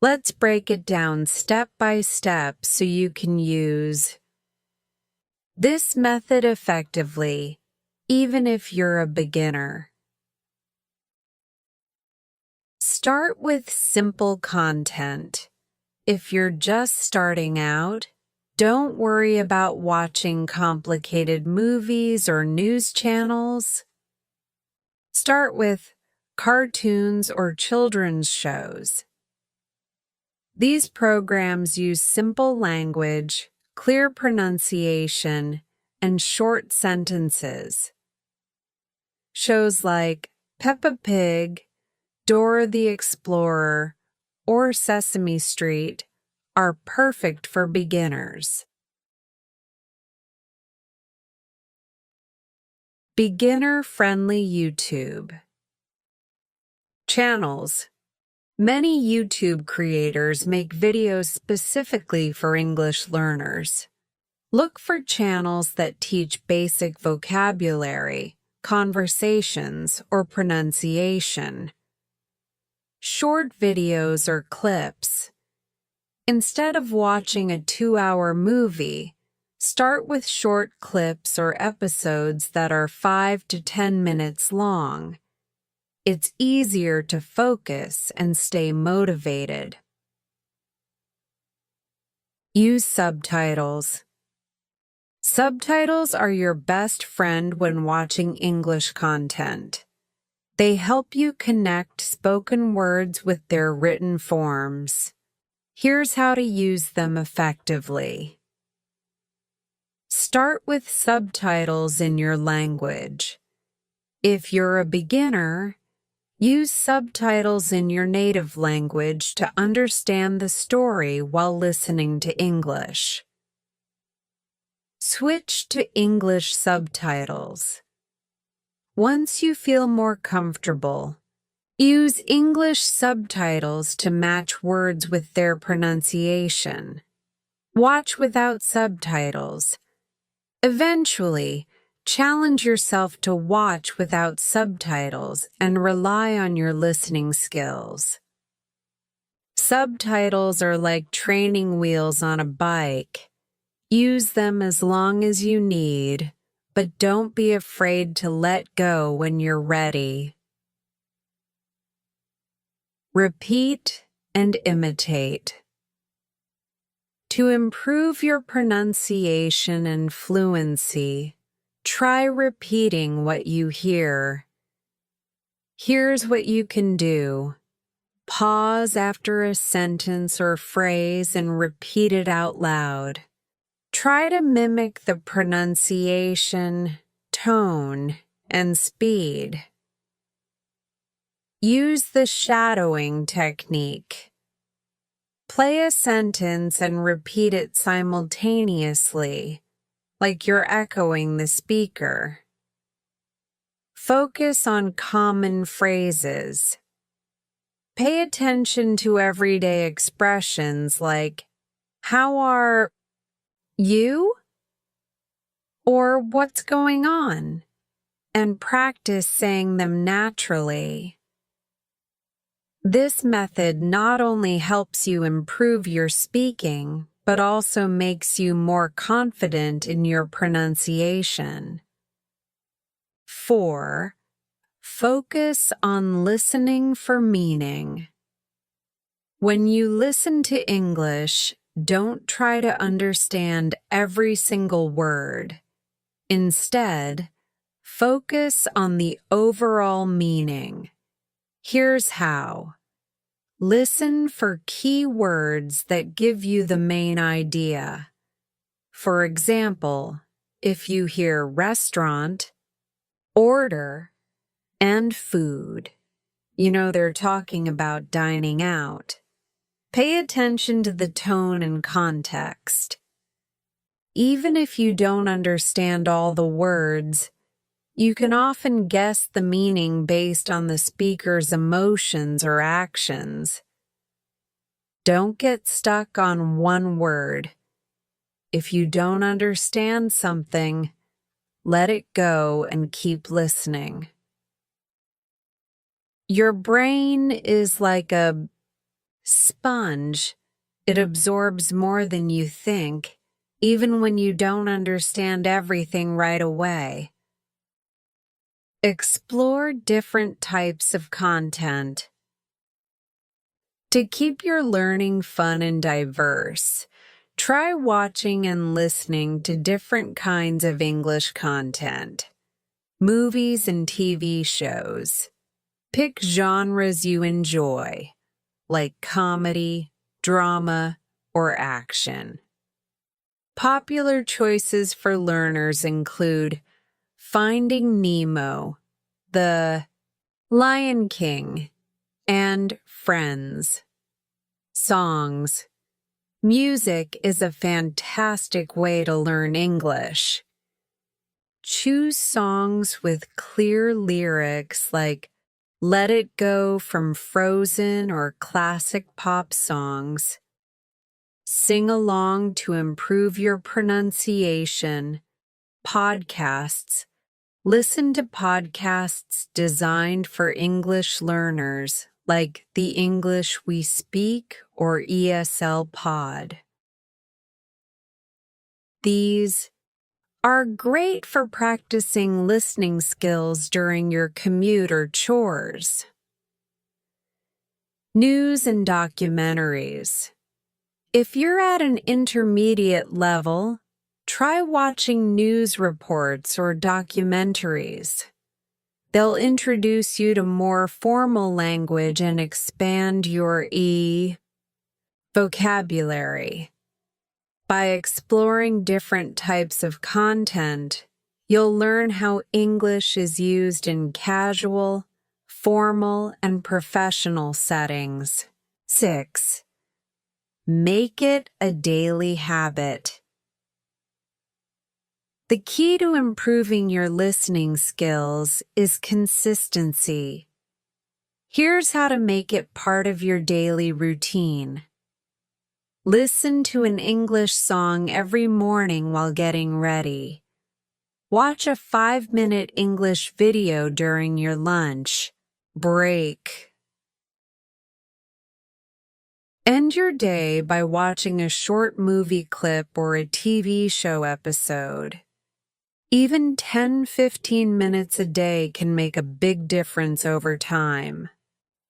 Speaker 1: Let's break it down step by step so you can use this method effectively, even if you're a beginner. Start with simple content. If you're just starting out, don't worry about watching complicated movies or news channels. Start with cartoons or children's shows. These programs use simple language, clear pronunciation, and short sentences. Shows like Peppa Pig, Dora the Explorer, or Sesame Street are perfect for beginners. Beginner-friendly YouTube channels. Many YouTube creators make videos specifically for English learners. Look for channels that teach basic vocabulary, conversations, or pronunciation. Short videos or clips. Instead of watching a 2-hour movie, start with short clips or episodes that are 5 to 10 minutes long. It's easier to focus and stay motivated. Use subtitles. Subtitles are your best friend when watching English content. They help you connect spoken words with their written forms. Here's how to use them effectively. Start with subtitles in your language. If you're a beginner, use subtitles in your native language to understand the story while listening to English. Switch to English subtitles. Once you feel more comfortable, use English subtitles to match words with their pronunciation. Watch without subtitles. Eventually, challenge yourself to watch without subtitles and rely on your listening skills. Subtitles are like training wheels on a bike. Use them as long as you need, but don't be afraid to let go when you're ready. Repeat and imitate. To improve your pronunciation and fluency, try repeating what you hear. Here's what you can do. Pause after a sentence or phrase and repeat it out loud. Try to mimic the pronunciation, tone, and speed. Use the shadowing technique. Play a sentence and repeat it simultaneously, like you're echoing the speaker. Focus on common phrases. Pay attention to everyday expressions like, how are you? Or what's going on? And practice saying them naturally. This method not only helps you improve your speaking, but also makes you more confident in your pronunciation. 4. Focus on listening for meaning. When you listen to English, don't try to understand every single word. Instead, focus on the overall meaning. Here's how. Listen for key words that give you the main idea. For example, if you hear restaurant, order, and food, you know they're talking about dining out. Pay attention to the tone and context. Even if you don't understand all the words, you can often guess the meaning based on the speaker's emotions or actions. Don't get stuck on one word. If you don't understand something, let it go and keep listening. Your brain is like a sponge. It absorbs more than you think, even when you don't understand everything right away. Explore different types of content. To keep your learning fun and diverse, try watching and listening to different kinds of English content, movies and TV shows. Pick genres you enjoy, like comedy, drama, or action. Popular choices for learners include Finding Nemo, The Lion King, and Friends. Songs. Music is a fantastic way to learn English. Choose songs with clear lyrics like Let It Go from Frozen or classic pop songs. Sing along to improve your pronunciation. Podcasts. Listen to podcasts designed for English learners, like The English We Speak or ESL Pod. These are great for practicing listening skills during your commute or chores. News and documentaries. If you're at an intermediate level, try watching news reports or documentaries. They'll introduce you to more formal language and expand your vocabulary. By exploring different types of content, you'll learn how English is used in casual, formal, and professional settings. 6. Make it a daily habit. The key to improving your listening skills is consistency. Here's how to make it part of your daily routine. Listen to an English song every morning while getting ready. Watch a 5-minute English video during your lunch break. End your day by watching a short movie clip or a TV show episode. Even 10-15 minutes a day can make a big difference over time.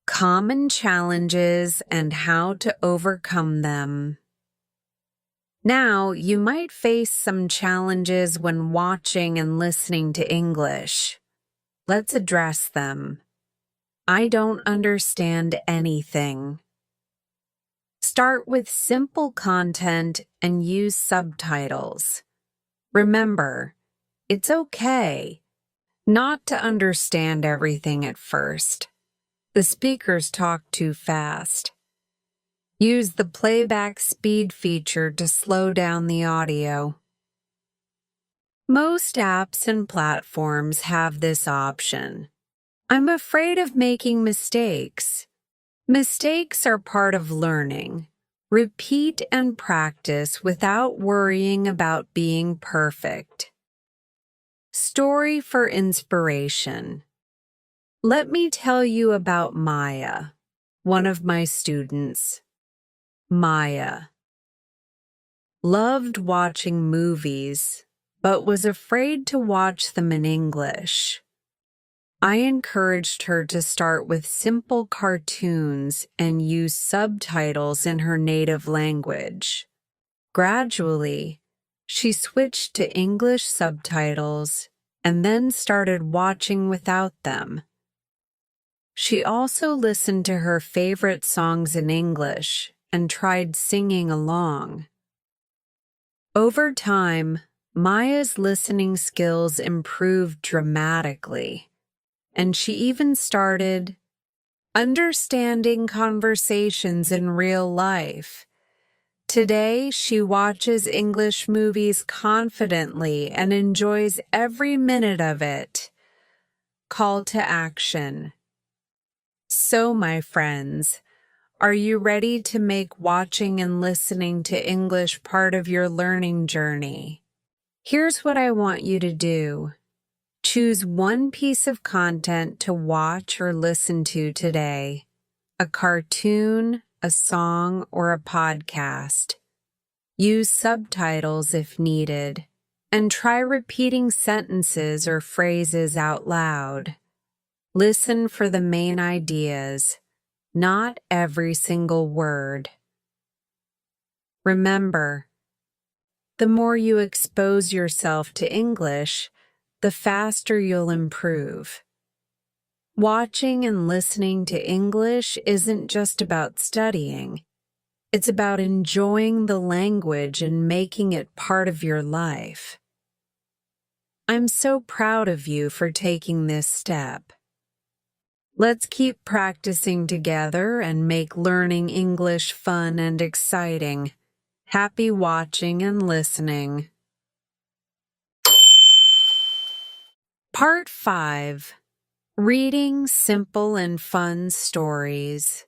Speaker 1: Common challenges and how to overcome them. Now, you might face some challenges when watching and listening to English. Let's address them. I don't understand anything. Start with simple content and use subtitles. Remember, it's okay not to understand everything at first. The speakers talk too fast. Use the playback speed feature to slow down the audio. Most apps and platforms have this option. I'm afraid of making mistakes. Mistakes are part of learning. Repeat and practice without worrying about being perfect. Story for inspiration. Let me tell you about Maya, one of my students. Maya loved watching movies, but was afraid to watch them in English. I encouraged her to start with simple cartoons and use subtitles in her native language. Gradually, she switched to English subtitles and then started watching without them. She also listened to her favorite songs in English and tried singing along. Over time, Maya's listening skills improved dramatically, and she even started understanding conversations in real life. Today, she watches English movies confidently and enjoys every minute of it. Call to action. So, my friends, are you ready to make watching and listening to English part of your learning journey? Here's what I want you to do. Choose one piece of content to watch or listen to today: a cartoon, a song, or a podcast. Use subtitles if needed, and try repeating sentences or phrases out loud. Listen for the main ideas, not every single word. Remember, the more you expose yourself to English, the faster you'll improve. Watching and listening to English isn't just about studying. It's about enjoying the language and making it part of your life. I'm so proud of you for taking this step. Let's keep practicing together and make learning English fun and exciting. Happy watching and listening. Part 5. Reading Simple and Fun Stories.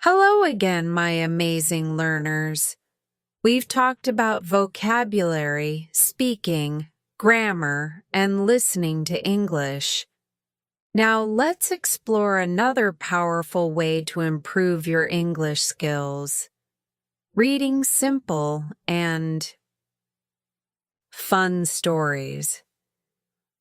Speaker 1: Hello again, my amazing learners. We've talked about vocabulary, speaking, grammar, and listening to English. Now let's explore another powerful way to improve your English skills: reading simple and fun stories.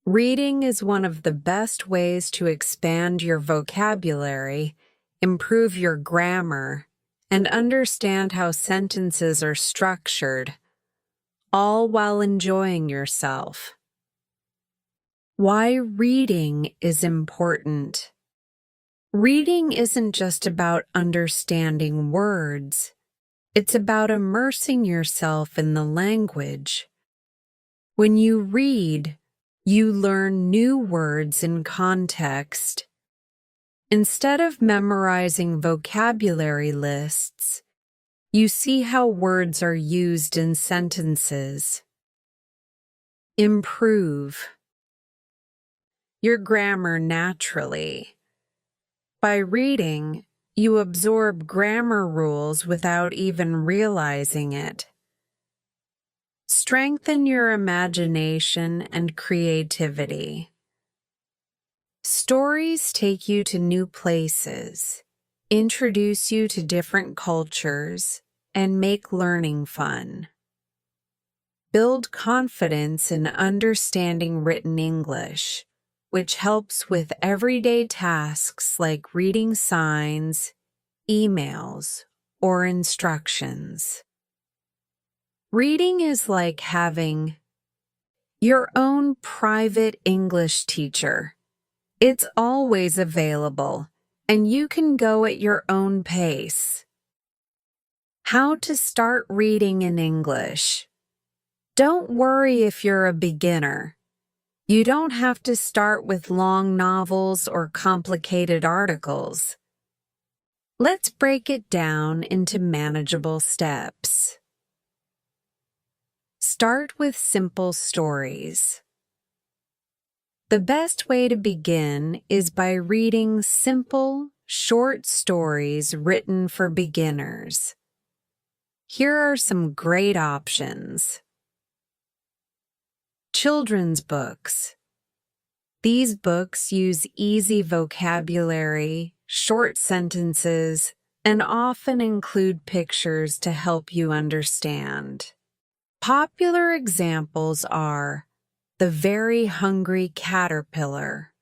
Speaker 1: Reading is one of the best ways to expand your vocabulary, improve your grammar, and understand how sentences are structured, all while enjoying yourself. Why reading is important. Reading isn't just about understanding words. It's about immersing yourself in the language. When you read, you learn new words in context. Instead of memorizing vocabulary lists, you see how words are used in sentences. Improve your grammar naturally. By reading, you absorb grammar rules without even realizing it. Strengthen your imagination and creativity. Stories take you to new places, introduce you to different cultures, and make learning fun. Build confidence in understanding written English, which helps with everyday tasks like reading signs, emails, or instructions. Reading is like having your own private English teacher. It's always available, and you can go at your own pace. How to start reading in English. Don't worry if you're a beginner. You don't have to start with long novels or complicated articles. Let's break it down into manageable steps. Start with simple stories. The best way to begin is by reading simple, short stories written for beginners. Here are some great options. Children's books. These books use easy vocabulary, short sentences, and often include pictures to help you understand. Popular examples are The Very Hungry Caterpillar,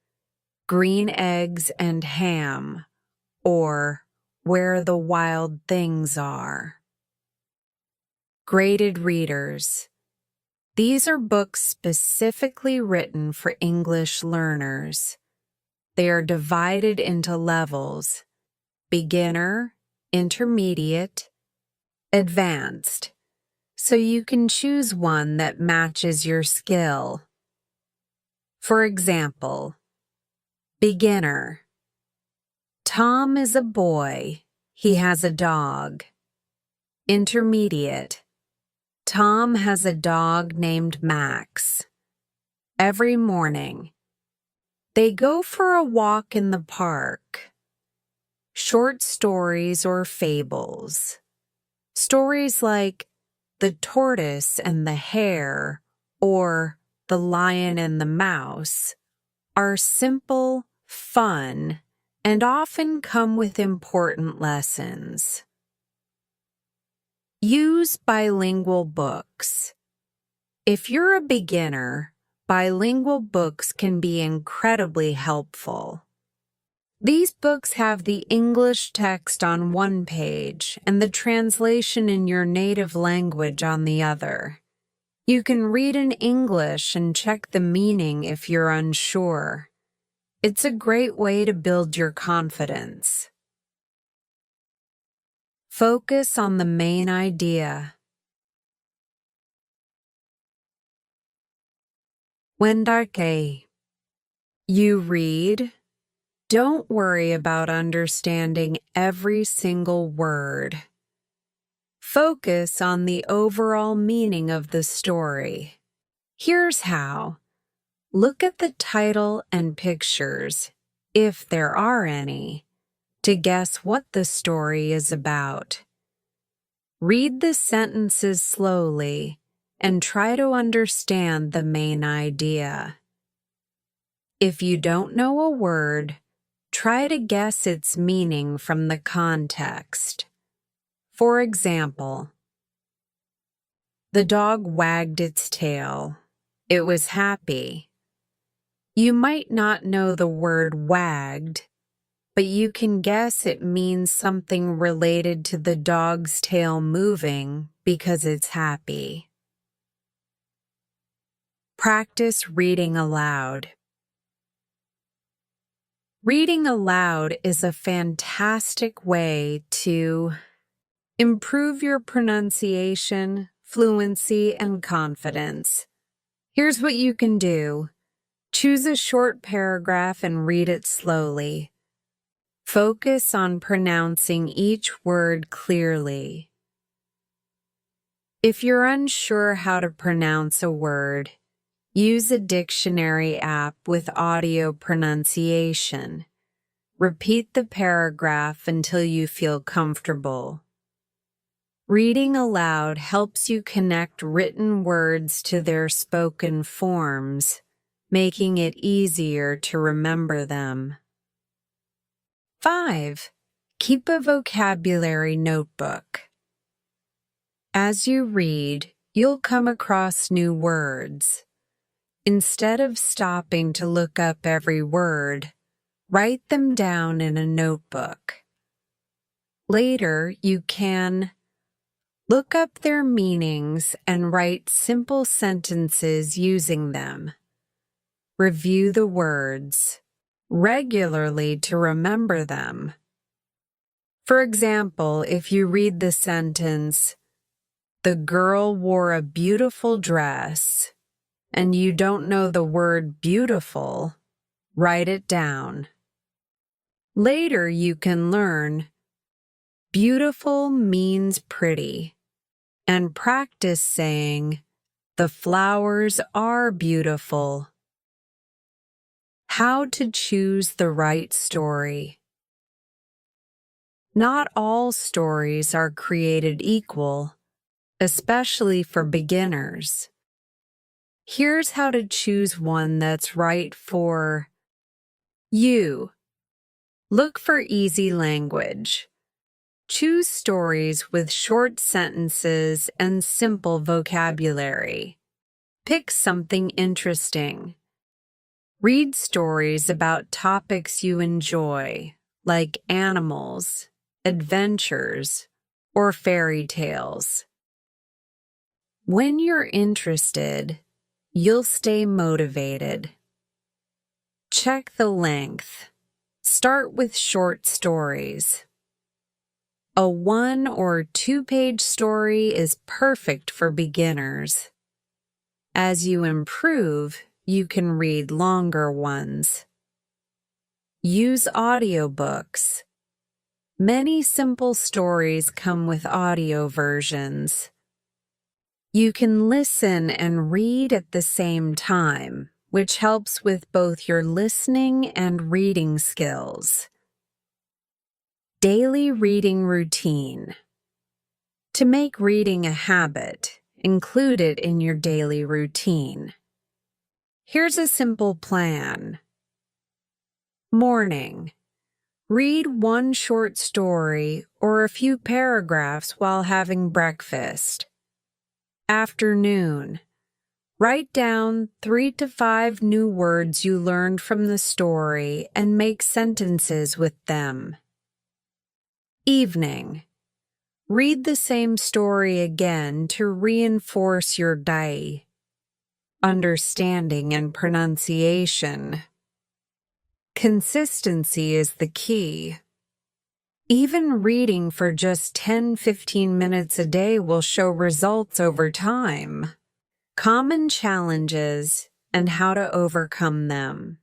Speaker 1: Green Eggs and Ham, or Where the Wild Things Are. Graded readers. These are books specifically written for English learners. They are divided into levels: beginner, intermediate, advanced, so you can choose one that matches your skill. For example, beginner. Tom is a boy. He has a dog. Intermediate. Tom has a dog named Max. Every morning, they go for a walk in the park. Short stories or fables. Stories like The Tortoise and the Hare or The Lion and the Mouse are simple, fun, and often come with important lessons. Use bilingual books. If you're a beginner, bilingual books can be incredibly helpful. These books have the English text on one page and the translation in your native language on the other. You can read in English and check the meaning if you're unsure. It's a great way to build your confidence. Focus on the main idea. Wendarke. You read. Don't worry about understanding every single word. Focus on the overall meaning of the story. Here's how. Look at the title and pictures, if there are any, to guess what the story is about. Read the sentences slowly and try to understand the main idea. If you don't know a word, try to guess its meaning from the context. For example, the dog wagged its tail. It was happy. You might not know the word wagged, but you can guess it means something related to the dog's tail moving because it's happy. Practice reading aloud. Reading aloud is a fantastic way to improve your pronunciation, fluency, and confidence. Here's what you can do. Choose a short paragraph and read it slowly. Focus on pronouncing each word clearly. If you're unsure how to pronounce a word, use a dictionary app with audio pronunciation. Repeat the paragraph until you feel comfortable. Reading aloud helps you connect written words to their spoken forms, making it easier to remember them. 5. Keep a vocabulary notebook. As you read, you'll come across new words. Instead of stopping to look up every word, write them down in a notebook. Later, you can look up their meanings and write simple sentences using them. Review the words regularly to remember them. For example, if you read the sentence, "The girl wore a beautiful dress," and you don't know the word beautiful, write it down. Later, you can learn beautiful means pretty and practice saying, "The flowers are beautiful." How to choose the right story. Not all stories are created equal, especially for beginners. Here's how to choose one that's right for you. Look for easy language. Choose stories with short sentences and simple vocabulary. Pick something interesting. Read stories about topics you enjoy, like animals, adventures, or fairy tales. When you're interested, you'll stay motivated. Check the length. Start with short stories. A 1 or 2-page story is perfect for beginners. As you improve, you can read longer ones. Use audiobooks. Many simple stories come with audio versions. You can listen and read at the same time, which helps with both your listening and reading skills. Daily reading routine. To make reading a habit, include it in your daily routine. Here's a simple plan. Morning. Read one short story or a few paragraphs while having breakfast. Afternoon. Write down 3 to 5 new words you learned from the story and make sentences with them. Evening. Read the same story again to reinforce your day, understanding, and pronunciation. Consistency is the key. Even reading for just 10-15 minutes a day will show results over time. Common challenges and how to overcome them.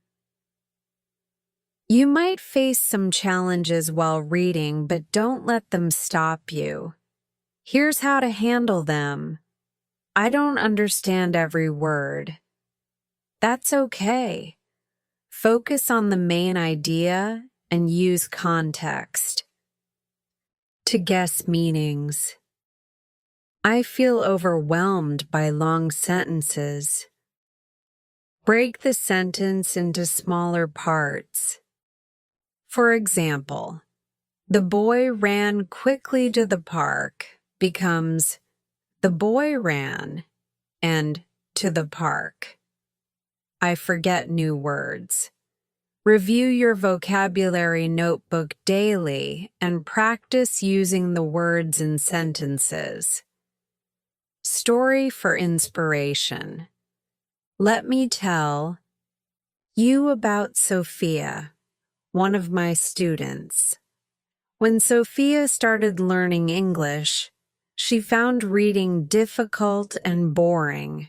Speaker 1: You might face some challenges while reading, but don't let them stop you. Here's how to handle them. I don't understand every word. That's okay. Focus on the main idea and use context. To guess meanings. I feel overwhelmed by long sentences. Break the sentence into smaller parts. For example, the boy ran quickly to the park becomes the boy ran and to the park. I forget new words. Review your vocabulary notebook daily and practice using the words in sentences. Story for inspiration. Let me tell you about Sophia, one of my students. When Sophia started learning English, she found reading difficult and boring.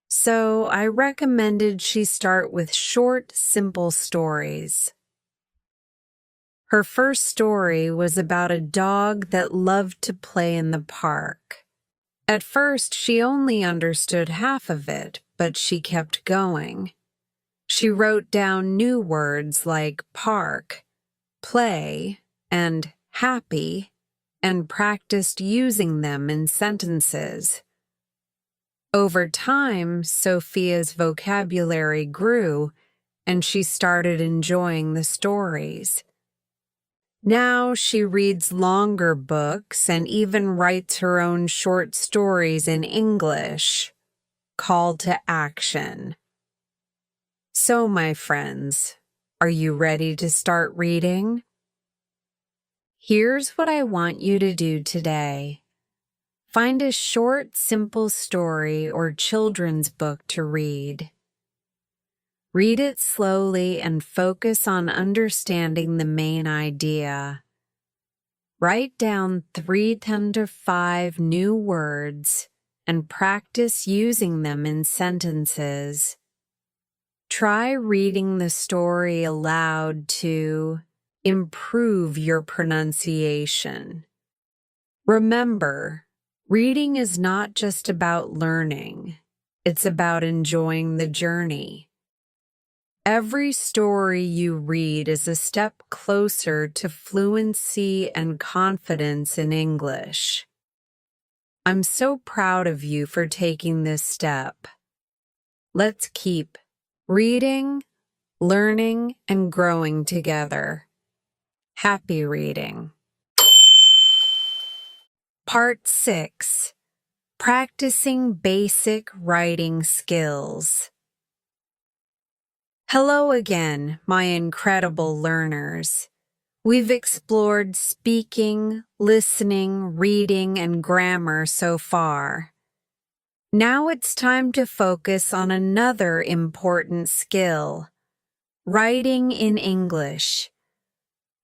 Speaker 1: So I recommended she start with short, simple stories. Her first story was about a dog that loved to play in the park. At first, she only understood half of it, but she kept going. She wrote down new words like park, play, and happy, and practiced using them in sentences. Over time, Sophia's vocabulary grew, and she started enjoying the stories. Now she reads longer books and even writes her own short stories in English. Call to action. So, my friends, are you ready to start reading? Here's what I want you to do today. Find a short, simple story or children's book to read. Read it slowly and focus on understanding the main idea. Write down 3 to 5 new words and practice using them in sentences. Try reading the story aloud to improve your pronunciation. Remember, reading is not just about learning, it's about enjoying the journey. Every story you read is a step closer to fluency and confidence in English. I'm so proud of you for taking this step. Let's keep reading, learning, and growing together. Happy reading. Part 6. Practicing Basic Writing Skills. Hello again, my incredible learners. We've explored speaking, listening, reading, and grammar so far. Now it's time to focus on another important skill: writing in English.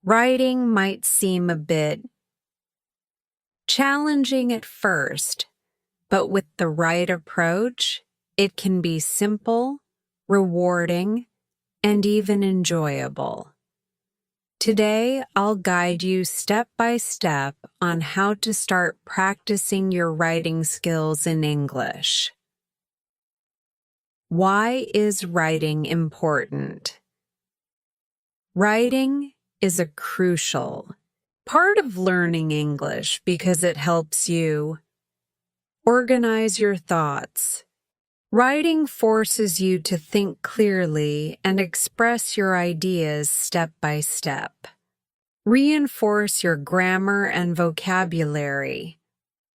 Speaker 1: Writing might seem a bit challenging at first, but with the right approach, it can be simple, rewarding, and even enjoyable. Today, I'll guide you step by step on how to start practicing your writing skills in English. Why is writing important? Writing is a crucial part of learning English because it helps you organize your thoughts. Writing forces you to think clearly and express your ideas step by step. Reinforce your grammar and vocabulary.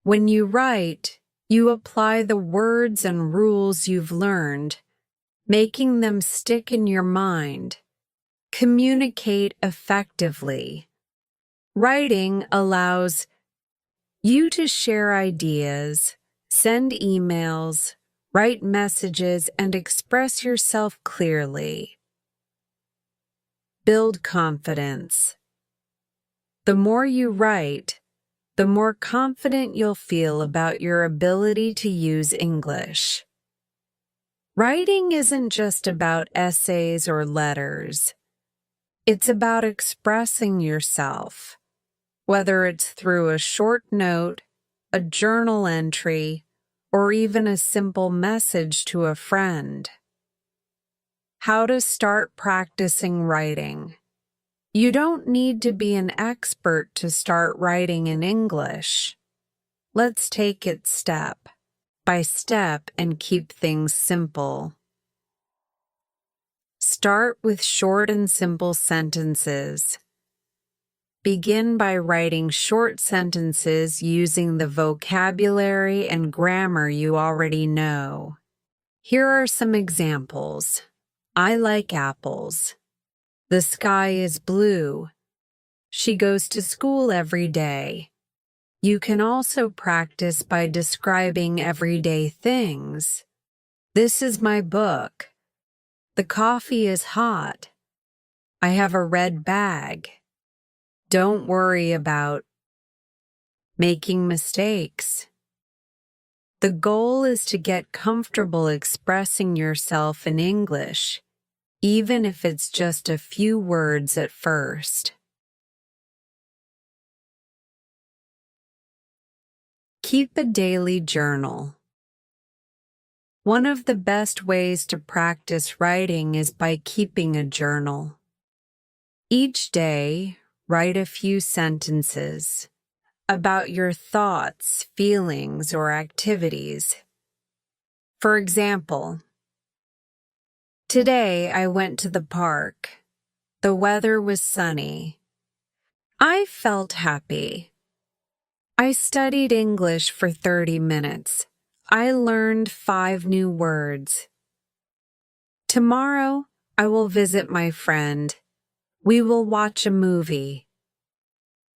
Speaker 1: When you write, you apply the words and rules you've learned, making them stick in your mind. Communicate effectively. Writing allows you to share ideas, send emails, write messages, and express yourself clearly. Build confidence. The more you write, the more confident you'll feel about your ability to use English. Writing isn't just about essays or letters. It's about expressing yourself, whether it's through a short note, a journal entry, or even a simple message to a friend. How to start practicing writing. You don't need to be an expert to start writing in English. Let's take it step by step and keep things simple. Start with short and simple sentences. Begin by writing short sentences using the vocabulary and grammar you already know. Here are some examples. I like apples. The sky is blue. She goes to school every day. You can also practice by describing everyday things. This is my book. The coffee is hot. I have a red bag. Don't worry about making mistakes. The goal is to get comfortable expressing yourself in English, even if it's just a few words at first. Keep a daily journal. One of the best ways to practice writing is by keeping a journal. Each day, write a few sentences about your thoughts, feelings, or activities. For example, today I went to the park. The weather was sunny. I felt happy. I studied English for 30 minutes. I learned 5 new words. Tomorrow, I will visit my friend. We will watch a movie.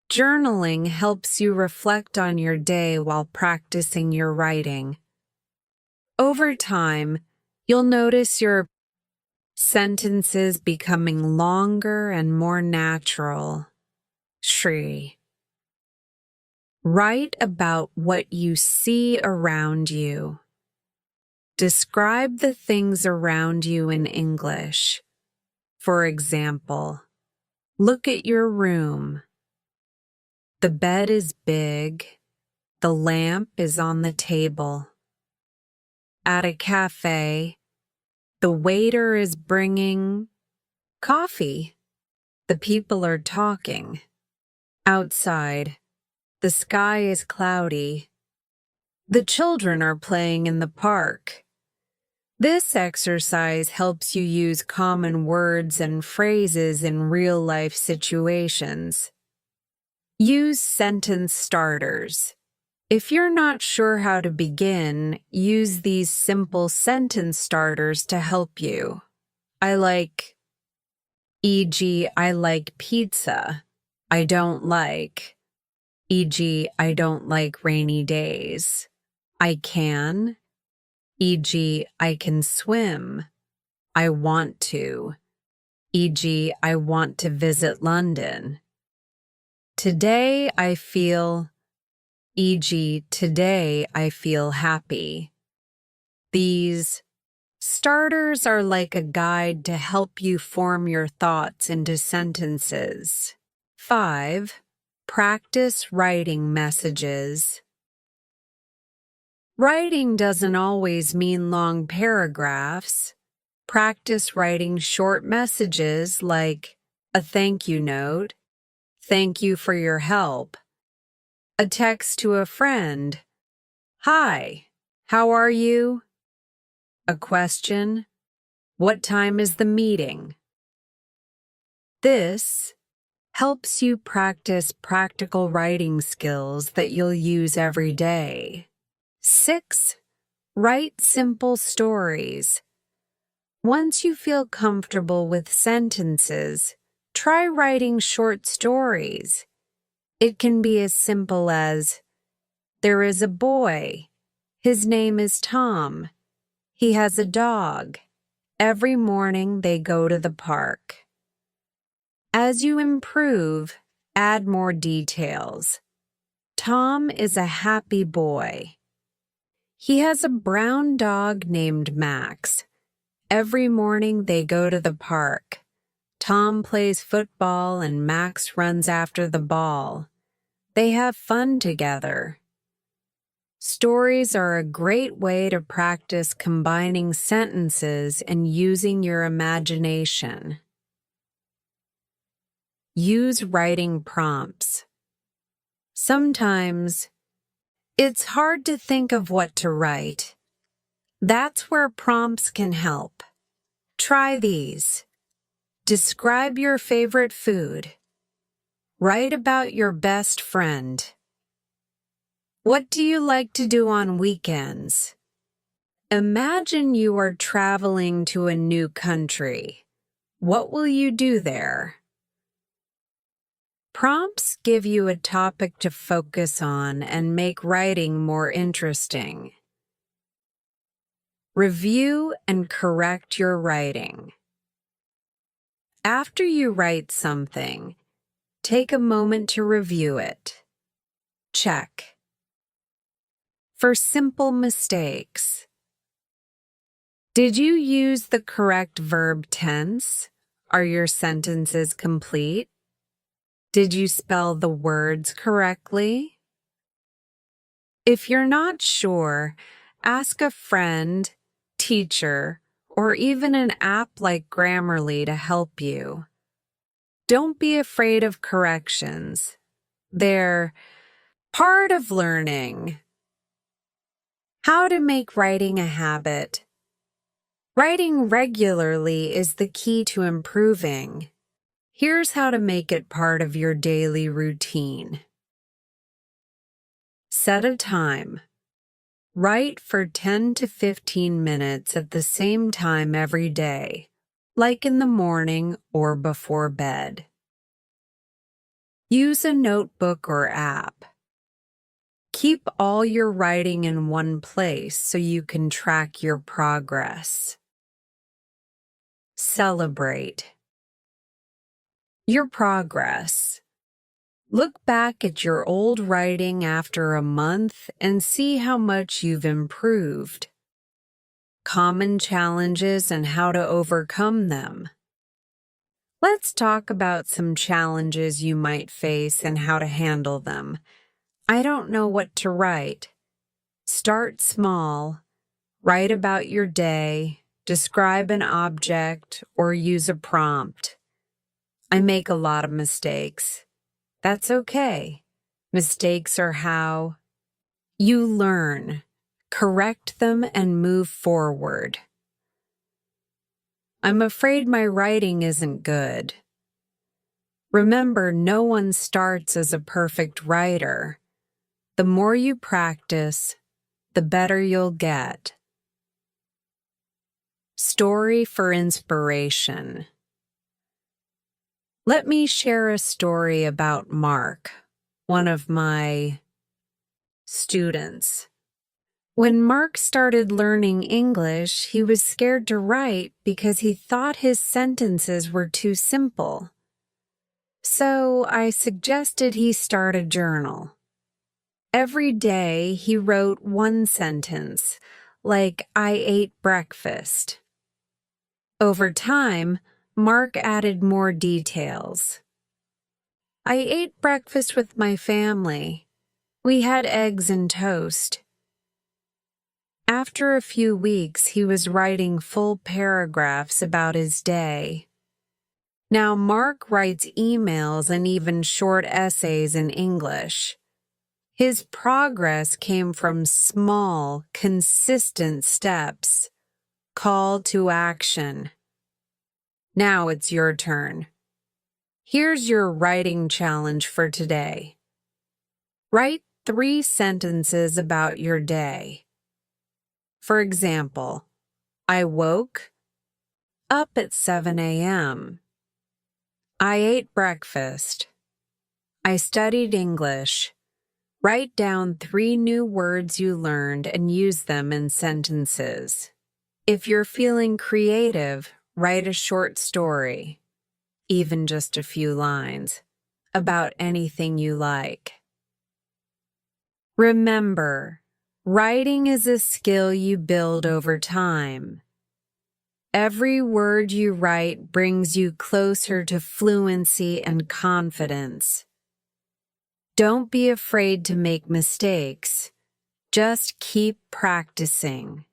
Speaker 1: Journaling helps you reflect on your day while practicing your writing. Over time, you'll notice your sentences becoming longer and more natural. Shri. Write about what you see around you. Describe the things around you in English. For example, look at your room. The bed is big. The lamp is on the table. At a cafe, The waiter is bringing coffee. The people are talking. Outside, the sky is cloudy. The children are playing in the park. This exercise helps you use common words and phrases in real-life situations. Use sentence starters. If you're not sure how to begin, use these simple sentence starters to help you. I like, e.g., I like pizza. I don't like, e.g., I don't like rainy days. I can, e.g., I can swim. I want to, e.g., I want to visit London. Today I feel, e.g., today I feel happy. These starters are like a guide to help you form your thoughts into sentences. 5. Practice writing messages. Writing doesn't always mean long paragraphs. Practice writing short messages like a thank you note, thank you for your help, a text to a friend, hi, how are you? A question, what time is the meeting? This helps you practice practical writing skills that you'll use every day. 6. Write simple stories. Once you feel comfortable with sentences, try writing short stories. It can be as simple as, there is a boy. His name is Tom. He has a dog. Every morning they go to the park. As you improve, add more details. Tom is a happy boy. He has a brown dog named Max. Every morning they go to the park. Tom plays football and Max runs after the ball. They have fun together. Stories are a great way to practice combining sentences and using your imagination. Use writing prompts. Sometimes it's hard to think of what to write. That's where prompts can help. Try these. Describe your favorite food. Write about your best friend. What do you like to do on weekends? Imagine you are traveling to a new country. What will you do there? Prompts give you a topic to focus on and make writing more interesting. Review and correct your writing. After you write something, take a moment to review it. Check. For simple mistakes, did you use the correct verb tense? Are your sentences complete? Did you spell the words correctly? If you're not sure, ask a friend, teacher, or even an app like Grammarly to help you. Don't be afraid of corrections. They're part of learning. How to make writing a habit. Writing regularly is the key to improving. Here's how to make it part of your daily routine. Set a time. Write for 10 to 15 minutes at the same time every day, like in the morning or before bed. Use a notebook or app. Keep all your writing in one place so you can track your progress. Celebrate your progress. Look back at your old writing after a month and see how much you've improved. Common challenges and how to overcome them. Let's talk about some challenges you might face and how to handle them. I don't know what to write. Start small. Write about your day. describe an object, or use a prompt. I make a lot of mistakes. That's okay. Mistakes are how you learn, correct them, and move forward. I'm afraid my writing isn't good. Remember, no one starts as a perfect writer. The more you practice, the better you'll get. Story for inspiration. Let me share a story about Mark, one of my students. When Mark started learning English, he was scared to write because he thought his sentences were too simple. So I suggested he start a journal. Every day he wrote one sentence, like I ate breakfast. Over time, Mark added more details. I ate breakfast with my family. We had eggs and toast. After a few weeks, he was writing full paragraphs about his day. Now Mark writes emails and even short essays in English. His progress came from small, consistent steps. Call to action. Now it's your turn. Here's your writing challenge for today. Write 3 sentences about your day. For example, I woke up at 7 a.m. I ate breakfast. I studied English. Write down 3 new words you learned and use them in sentences. If you're feeling creative, write a short story, even just a few lines, about anything you like. Remember, writing is a skill you build over time. Every word you write brings you closer to fluency and confidence. Don't be afraid to make mistakes. Just keep practicing.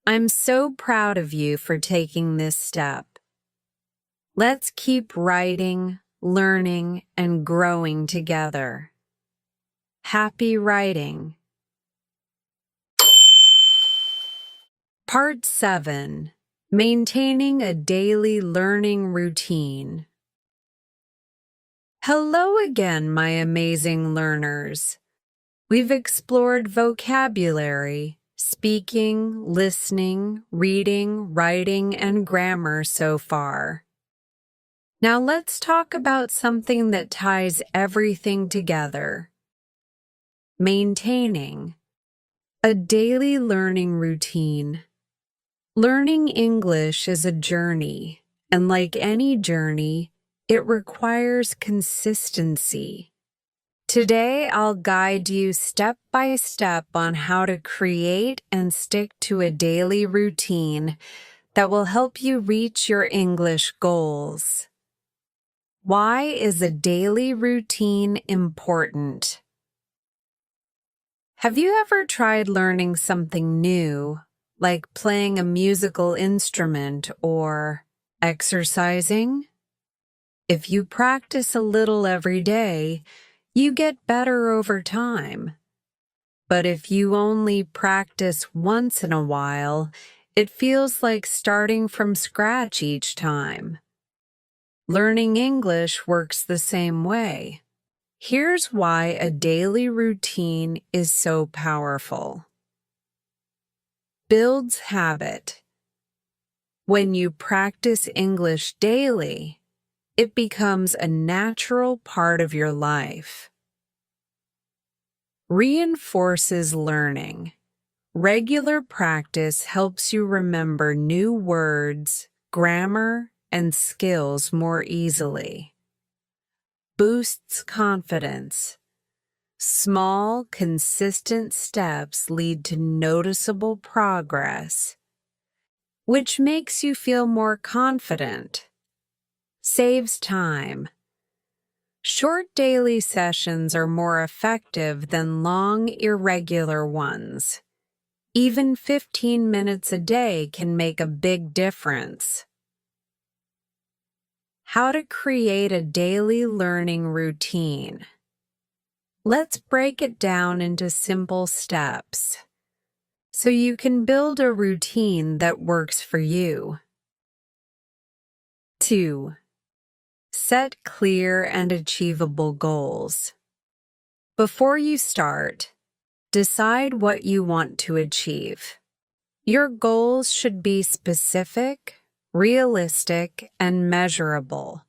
Speaker 1: I'm so proud of you for taking this step. Let's keep writing, learning, and growing together. Happy writing. Part 7. Maintaining a daily learning routine. Hello again, my amazing learners. We've explored vocabulary, speaking, listening, reading, writing, and grammar so far. Now let's talk about something that ties everything together. Maintaining a daily learning routine. Learning English is a journey, and like any journey, it requires consistency. Today, I'll guide you step by step on how to create and stick to a daily routine that will help you reach your English goals. Why is a daily routine important? Have you ever tried learning something new, like playing a musical instrument or exercising? If you practice a little every day, you get better over time. But if you only practice once in a while, it feels like starting from scratch each time. Learning English works the same way. Here's why a daily routine is so powerful. Builds habit. When you practice English daily, it becomes a natural part of your life. Reinforces learning. Regular practice helps you remember new words, grammar, and skills more easily. Boosts confidence. Small, consistent steps lead to noticeable progress, which makes you feel more confident. Saves time. Short daily sessions are more effective than long, irregular ones. Even 15 minutes a day can make a big difference. How to create a daily learning routine. Let's break it down into simple steps so you can build a routine that works for you. 2. Set clear and achievable goals. Before you start, decide what you want to achieve. Your goals should be specific, realistic, and measurable.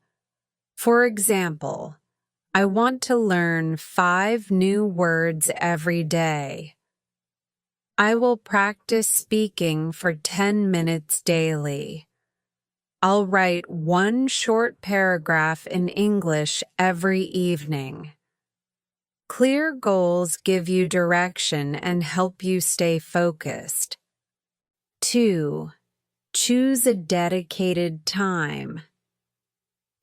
Speaker 1: For example, I want to learn 5 new words every day. I will practice speaking for 10 minutes daily. I'll write 1 short paragraph in English every evening. Clear goals give you direction and help you stay focused. 2. Choose a dedicated time.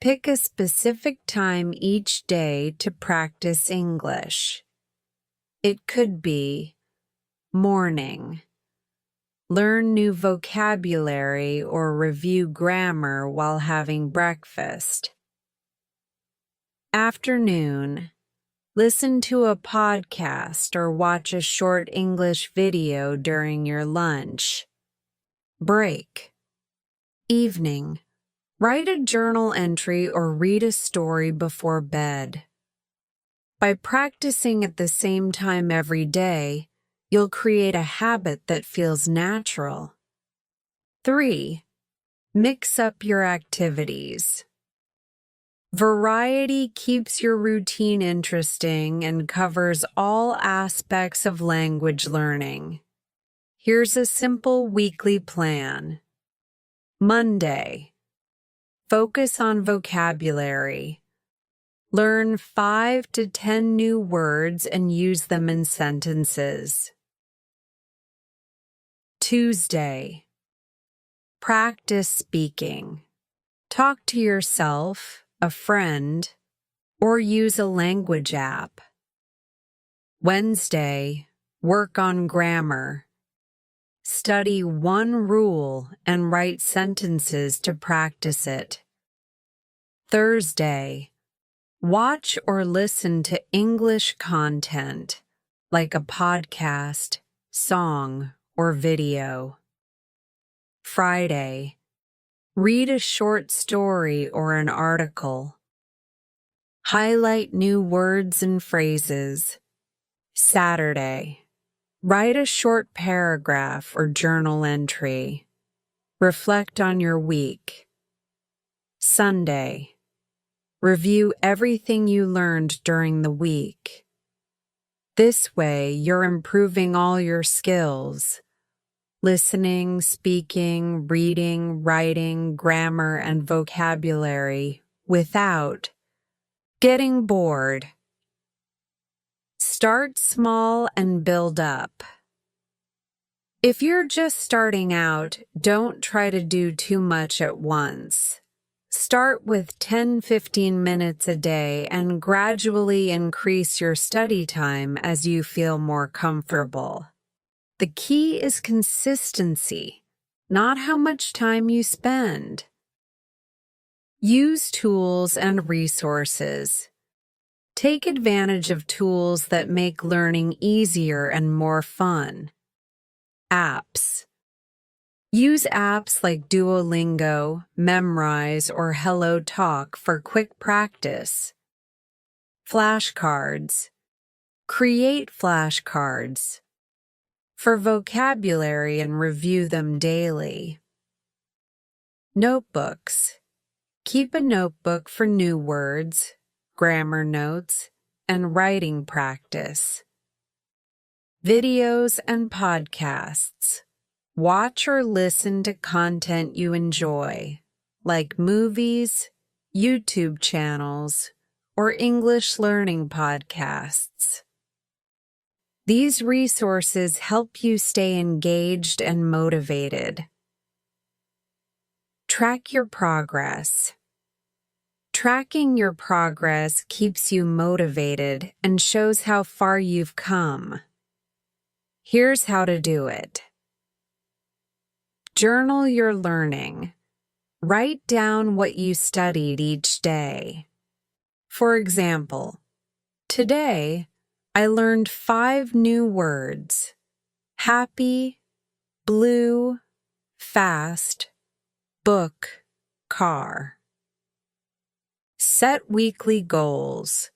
Speaker 1: Pick a specific time each day to practice English. It could be morning. Learn new vocabulary or review grammar while having breakfast. Afternoon. Listen to a podcast or watch a short English video during your lunch. Break. Evening. Write a journal entry or read a story before bed. By practicing at the same time every day, you'll create a habit that feels natural. 3. Mix up your activities. Variety keeps your routine interesting and covers all aspects of language learning. Here's a simple weekly plan. Monday. Focus on vocabulary. Learn 5 to 10 new words and use them in sentences. Tuesday. Practice speaking. Talk to yourself, a friend, or use a language app. Wednesday. Work on grammar. Study 1 rule and write sentences to practice it. Thursday. Watch or listen to English content, like a podcast, song, or video. Friday. Read a short story or an article. Highlight new words and phrases. Saturday. Write a short paragraph or journal entry. Reflect on your week. Sunday. Review everything you learned during the week. This way, you're improving all your skills: listening, speaking, reading, writing, grammar, and vocabulary without getting bored. Start small and build up. If you're just starting out, don't try to do too much at once. Start with 10-15 minutes a day and gradually increase your study time as you feel more comfortable. The key is consistency, not how much time you spend. Use tools and resources. Take advantage of tools that make learning easier and more fun. Apps. Use apps like Duolingo, Memrise, or HelloTalk for quick practice. Flashcards. Create flashcards for vocabulary and review them daily. Notebooks. Keep a notebook for new words, grammar notes, and writing practice. Videos and podcasts. Watch or listen to content you enjoy, like movies, YouTube channels, or English learning podcasts. These resources help you stay engaged and motivated. Track your progress. Tracking your progress keeps you motivated and shows how far you've come. Here's how to do it. Journal your learning. Write down what you studied each day. For example, today I learned 5 new words: happy, blue, fast, book, car. Set weekly goals.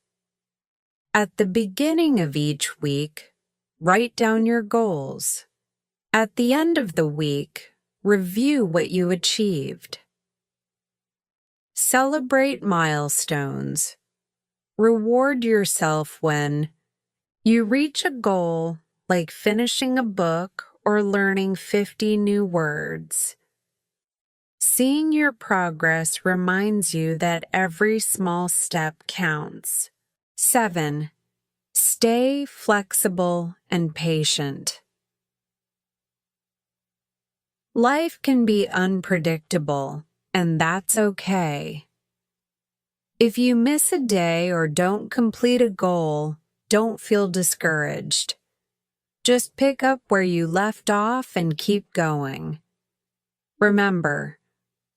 Speaker 1: At the beginning of each week, write down your goals. At the end of the week, review what you achieved. Celebrate milestones. Reward yourself when you reach a goal like finishing a book or learning 50 new words. Seeing your progress reminds you that every small step counts. 7. Stay flexible and patient. Life can be unpredictable, and that's okay. If you miss a day or don't complete a goal, don't feel discouraged. Just pick up where you left off and keep going. Remember,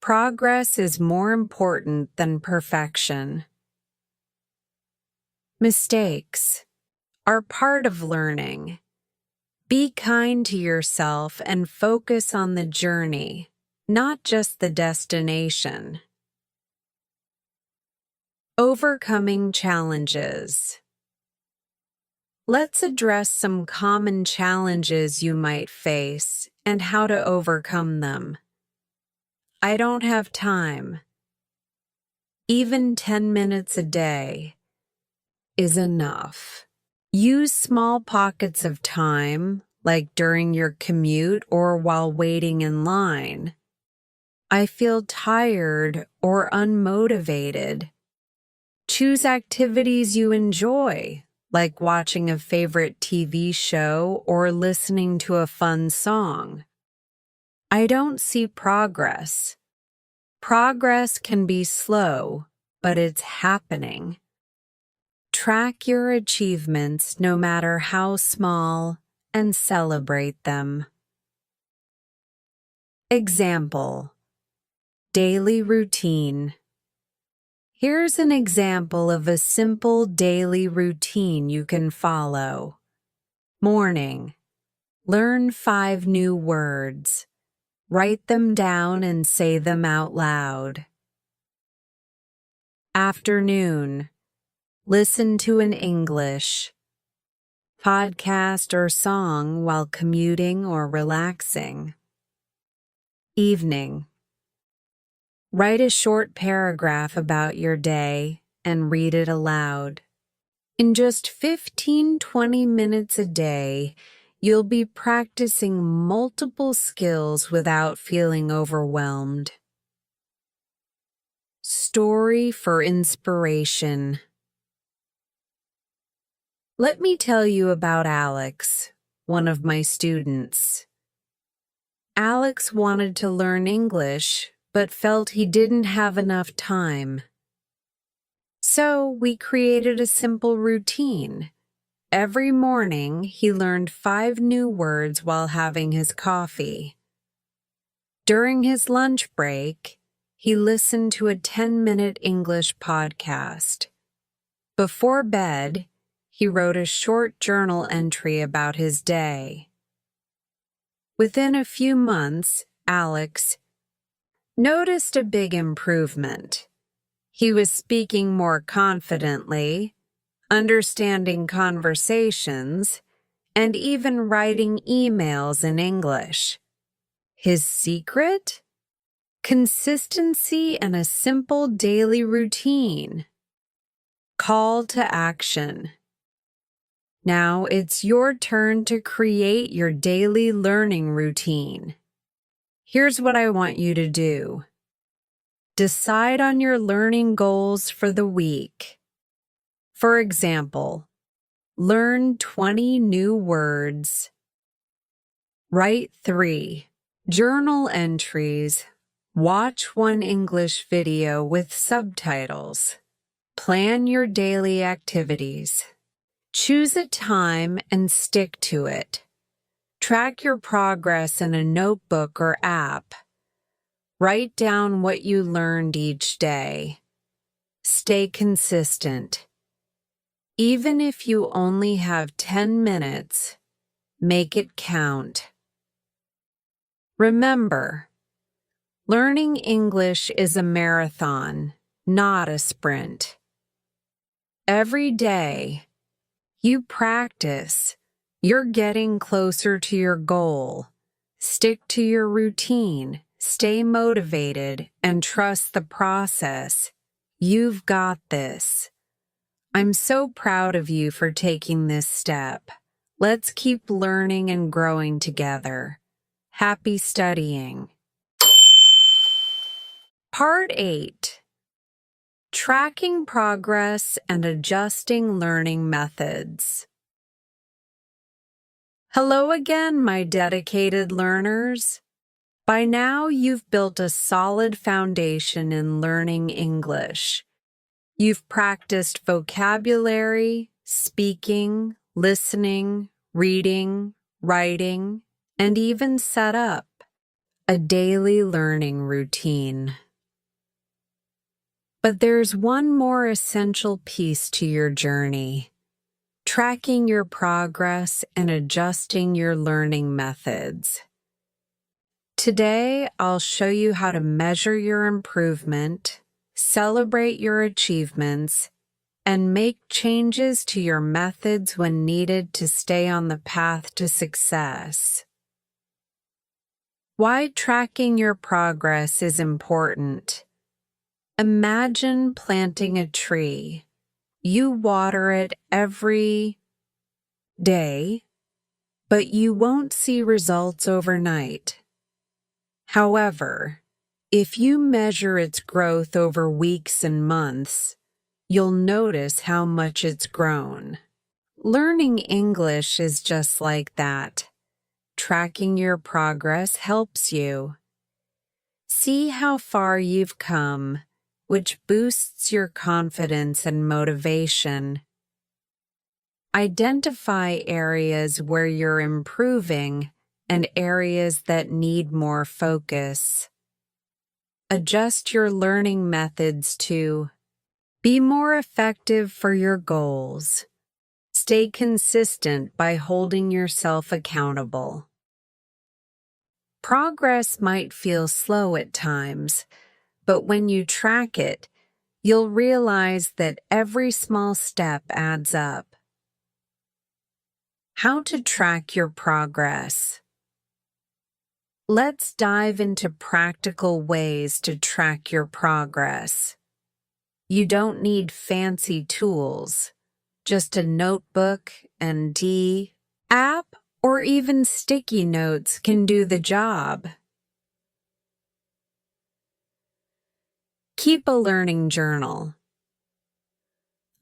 Speaker 1: progress is more important than perfection. Mistakes are part of learning. Be kind to yourself and focus on the journey, not just the destination. Overcoming challenges. Let's address some common challenges you might face and how to overcome them. I don't have time. Even 10 minutes a day is enough. Use small pockets of time, like during your commute or while waiting in line. I feel tired or unmotivated. Choose activities you enjoy, like watching a favorite TV show or listening to a fun song. I don't see progress. Progress can be slow, but it's happening. Track your achievements, no matter how small, and celebrate them. Example: daily routine. Here's an example of a simple daily routine you can follow. Morning: learn 5 new words. Write them down and say them out loud. Afternoon: listen to an English podcast or song while commuting or relaxing. Evening: write a short paragraph about your day and read it aloud. In just 15-20 minutes a day, you'll be practicing multiple skills without feeling overwhelmed. Story for inspiration. Let me tell you about Alex, one of my students. Alex wanted to learn English, but felt he didn't have enough time. So we created a simple routine. Every morning, he learned 5 new words while having his coffee. During his lunch break, he listened to a 10-minute English podcast. Before bed, he wrote a short journal entry about his day. Within a few months, Alex noticed a big improvement. He was speaking more confidently, understanding conversations, and even writing emails in English. His secret? Consistency and a simple daily routine. Call to action. Now it's your turn to create your daily learning routine. Here's what I want you to do. Decide on your learning goals for the week. For example, learn 20 new words. Write 3 journal entries. Watch 1 English video with subtitles. Plan your daily activities. Choose a time and stick to it. Track your progress in a notebook or app. Write down what you learned each day. Stay consistent. Even if you only have 10 minutes, make it count. Remember, learning English is a marathon, not a sprint. Every day you practice, you're getting closer to your goal. Stick to your routine, stay motivated, and trust the process. You've got this. I'm so proud of you for taking this step. Let's keep learning and growing together. Happy studying. Part 8. Tracking progress and adjusting learning methods. Hello again, my dedicated learners. By now, you've built a solid foundation in learning English. You've practiced vocabulary, speaking, listening, reading, writing, and even set up a daily learning routine. But there's one more essential piece to your journey: tracking your progress and adjusting your learning methods. Today, I'll show you how to measure your improvement, celebrate your achievements, and make changes to your methods when needed to stay on the path to success. Why tracking your progress is important. Imagine planting a tree. You water it every day, but you won't see results overnight. However, if you measure its growth over weeks and months, you'll notice how much it's grown. Learning English is just like that. Tracking your progress helps you. See how far you've come, which boosts your confidence and motivation. Identify areas where you're improving and areas that need more focus. Adjust your learning methods to be more effective for your goals. Stay consistent by holding yourself accountable. Progress might feel slow at times, but when you track it, you'll realize that every small step adds up. How to track your progress. Let's dive into practical ways to track your progress. You don't need fancy tools, just a notebook and app or even sticky notes can do the job. Keep a learning journal.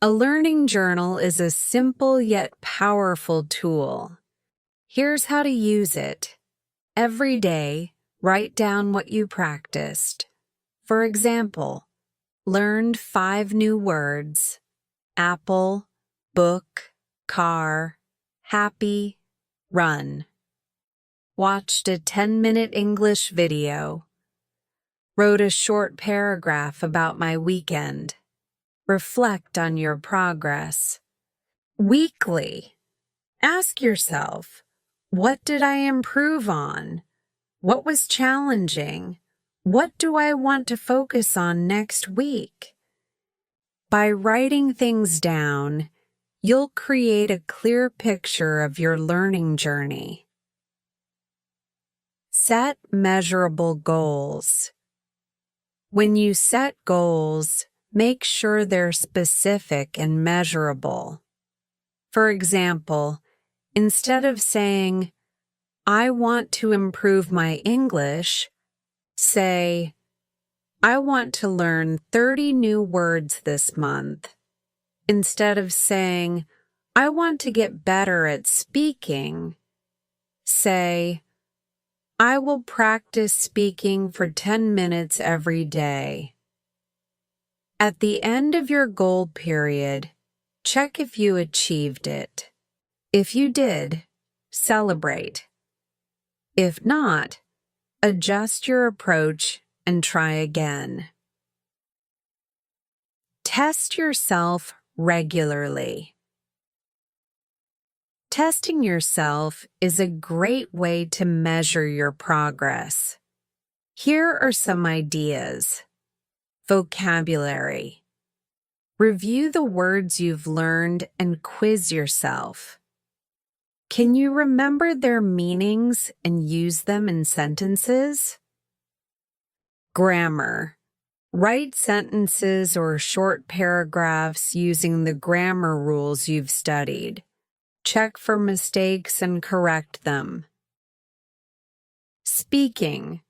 Speaker 1: A learning journal is a simple yet powerful tool. Here's how to use it. Every day, write down what you practiced. For example, learned 5 new words: apple, book, car, happy, run. Watched a 10-minute English video. Wrote a short paragraph about my weekend. Reflect on your progress. Weekly, ask yourself, what did I improve on? What was challenging? What do I want to focus on next week? By writing things down, you'll create a clear picture of your learning journey. Set measurable goals. When you set goals, make sure they're specific and measurable. For example, instead of saying, I want to improve my English, say, I want to learn 30 new words this month. Instead of saying, I want to get better at speaking, say, I will practice speaking for 10 minutes every day. At the end of your goal period, check if you achieved it. If you did, celebrate. If not, adjust your approach and try again. Test yourself regularly. Testing yourself is a great way to measure your progress. Here are some ideas. Vocabulary. Review the words you've learned and quiz yourself. Can you remember their meanings and use them in sentences? Grammar. Write sentences or short paragraphs using the grammar rules you've studied. Check for mistakes and correct them. Speaking.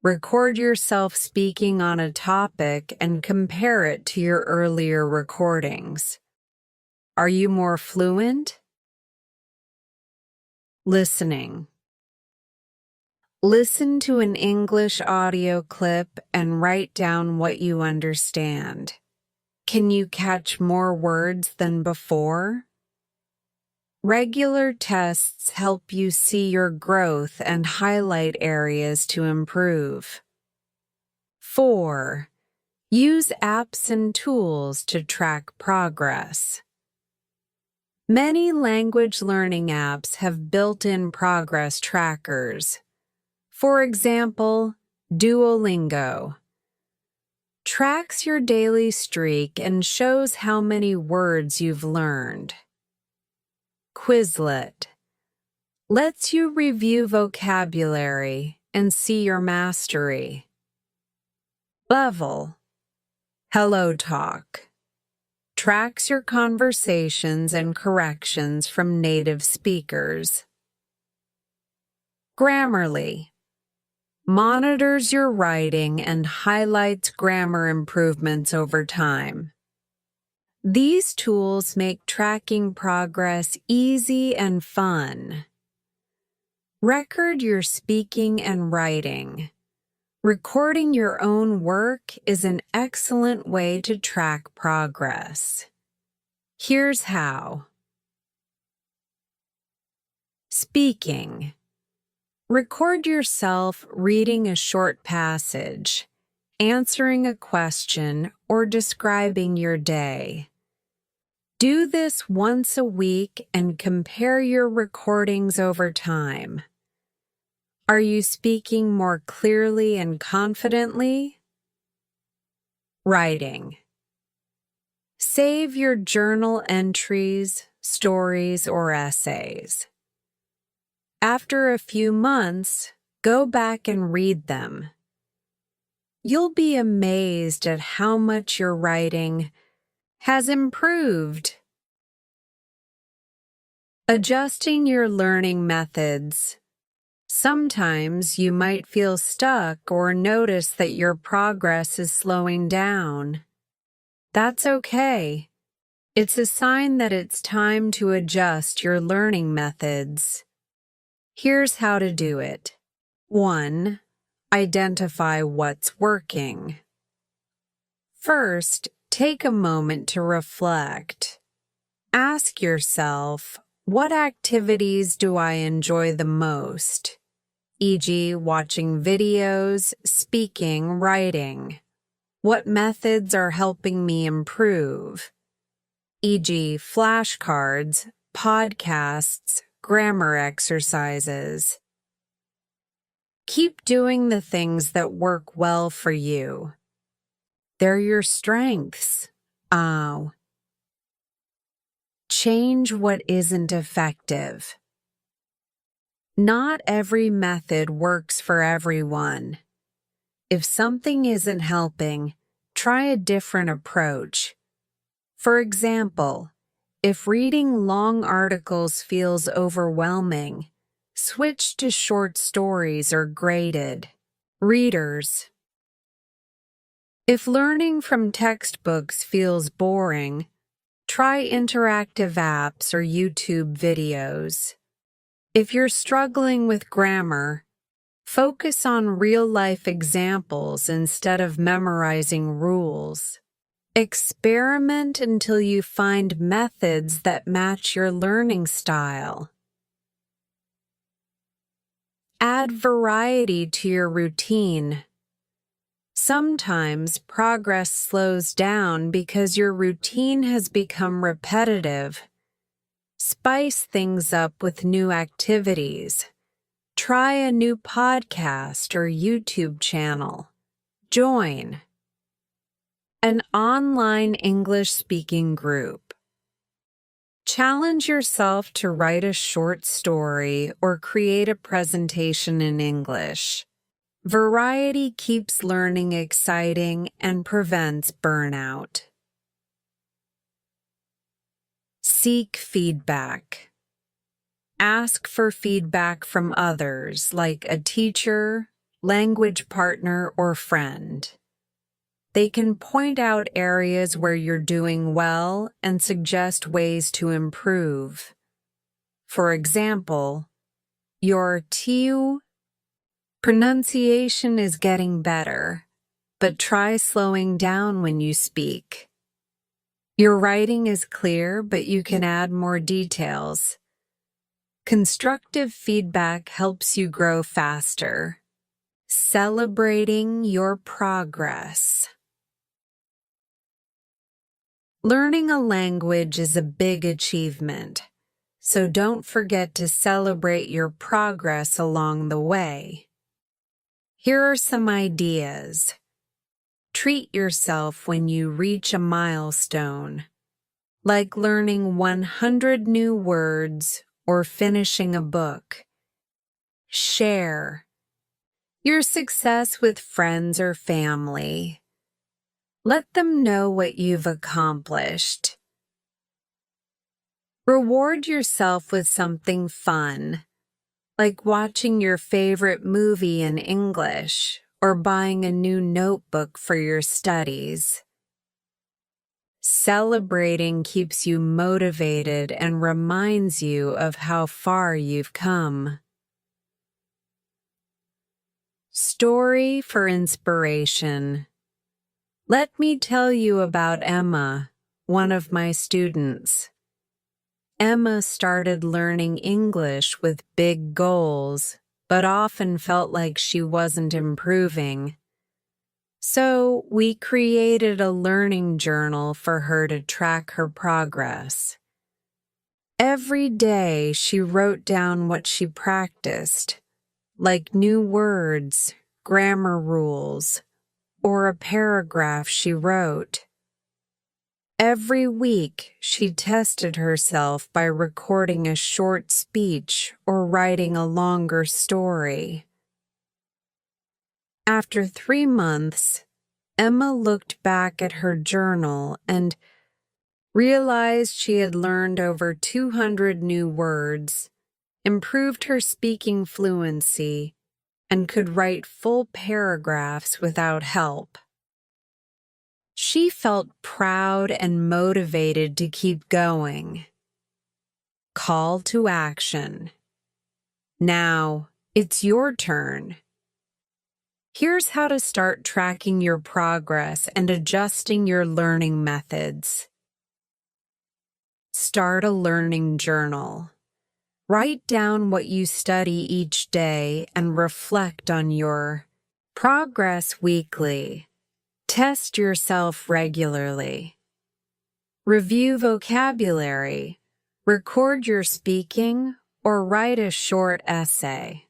Speaker 1: Record yourself speaking on a topic and compare it to your earlier recordings. Are you more fluent? Listening. Listen to an English audio clip and write down what you understand. Can you catch more words than before? Regular tests help you see your growth and highlight areas to improve. 4. Use apps and tools to track progress. Many language learning apps have built-in progress trackers. For example, Duolingo tracks your daily streak and shows how many words you've learned. Quizlet lets you review vocabulary and see your mastery. Level HelloTalk tracks your conversations and corrections from native speakers. Grammarly monitors your writing and highlights grammar improvements over time. These tools make tracking progress easy and fun. Record your speaking and writing. Recording your own work is an excellent way to track progress. Here's how. Speaking. Record yourself reading a short passage, answering a question, or describing your day. Do this once a week and compare your recordings over time. Are you speaking more clearly and confidently? Writing. Save your journal entries, stories, or essays. After a few months, go back and read them. You'll be amazed at how much your writing has improved. Adjusting your learning methods. Sometimes you might feel stuck or notice that your progress is slowing down. That's okay. It's a sign that it's time to adjust your learning methods. Here's how to do it. 1. Identify what's working. First, take a moment to reflect. Ask yourself, what activities do I enjoy the most? E.g., watching videos, speaking, writing. What methods are helping me improve? E.g., flashcards, podcasts, grammar exercises. Keep doing the things that work well for you. They're your strengths. Change what isn't effective. Not every method works for everyone. If something isn't helping, try a different approach. For example, if reading long articles feels overwhelming, switch to short stories or graded. Readers. If learning from textbooks feels boring, try interactive apps or YouTube videos. If you're struggling with grammar, focus on real-life examples instead of memorizing rules. Experiment until you find methods that match your learning style. Add variety to your routine. Sometimes progress slows down because your routine has become repetitive. Spice things up with new activities. Try a new podcast or YouTube channel. Join an online English speaking group. Challenge yourself to write a short story or create a presentation in English. Variety keeps learning exciting and prevents burnout. Seek feedback. Ask for feedback from others, like a teacher, language partner, or friend. They can point out areas where you're doing well and suggest ways to improve. For example, your TU pronunciation is getting better, but try slowing down when you speak. Your writing is clear, but you can add more details. Constructive feedback helps you grow faster. Celebrating your progress. Learning a language is a big achievement, so don't forget to celebrate your progress along the way. Here are some ideas. Treat yourself when you reach a milestone, like learning 100 new words or finishing a book. Share your success with friends or family. Let them know what you've accomplished. Reward yourself with something fun, like watching your favorite movie in English or buying a new notebook for your studies. Celebrating keeps you motivated and reminds you of how far you've come. Story for inspiration. Let me tell you about Emma, one of my students. Emma started learning English with big goals, but often felt like she wasn't improving. So we created a learning journal for her to track her progress. Every day she wrote down what she practiced, like new words, grammar rules, or a paragraph she wrote. Every week, she tested herself by recording a short speech or writing a longer story. After 3 months, Emma looked back at her journal and realized she had learned over 200 new words, improved her speaking fluency, and could write full paragraphs without help. She felt proud and motivated to keep going. Call to action. Now, it's your turn. Here's how to start tracking your progress and adjusting your learning methods. Start a learning journal. Write down what you study each day and reflect on your progress weekly. Test yourself regularly. Review vocabulary. Record your speaking or write a short essay.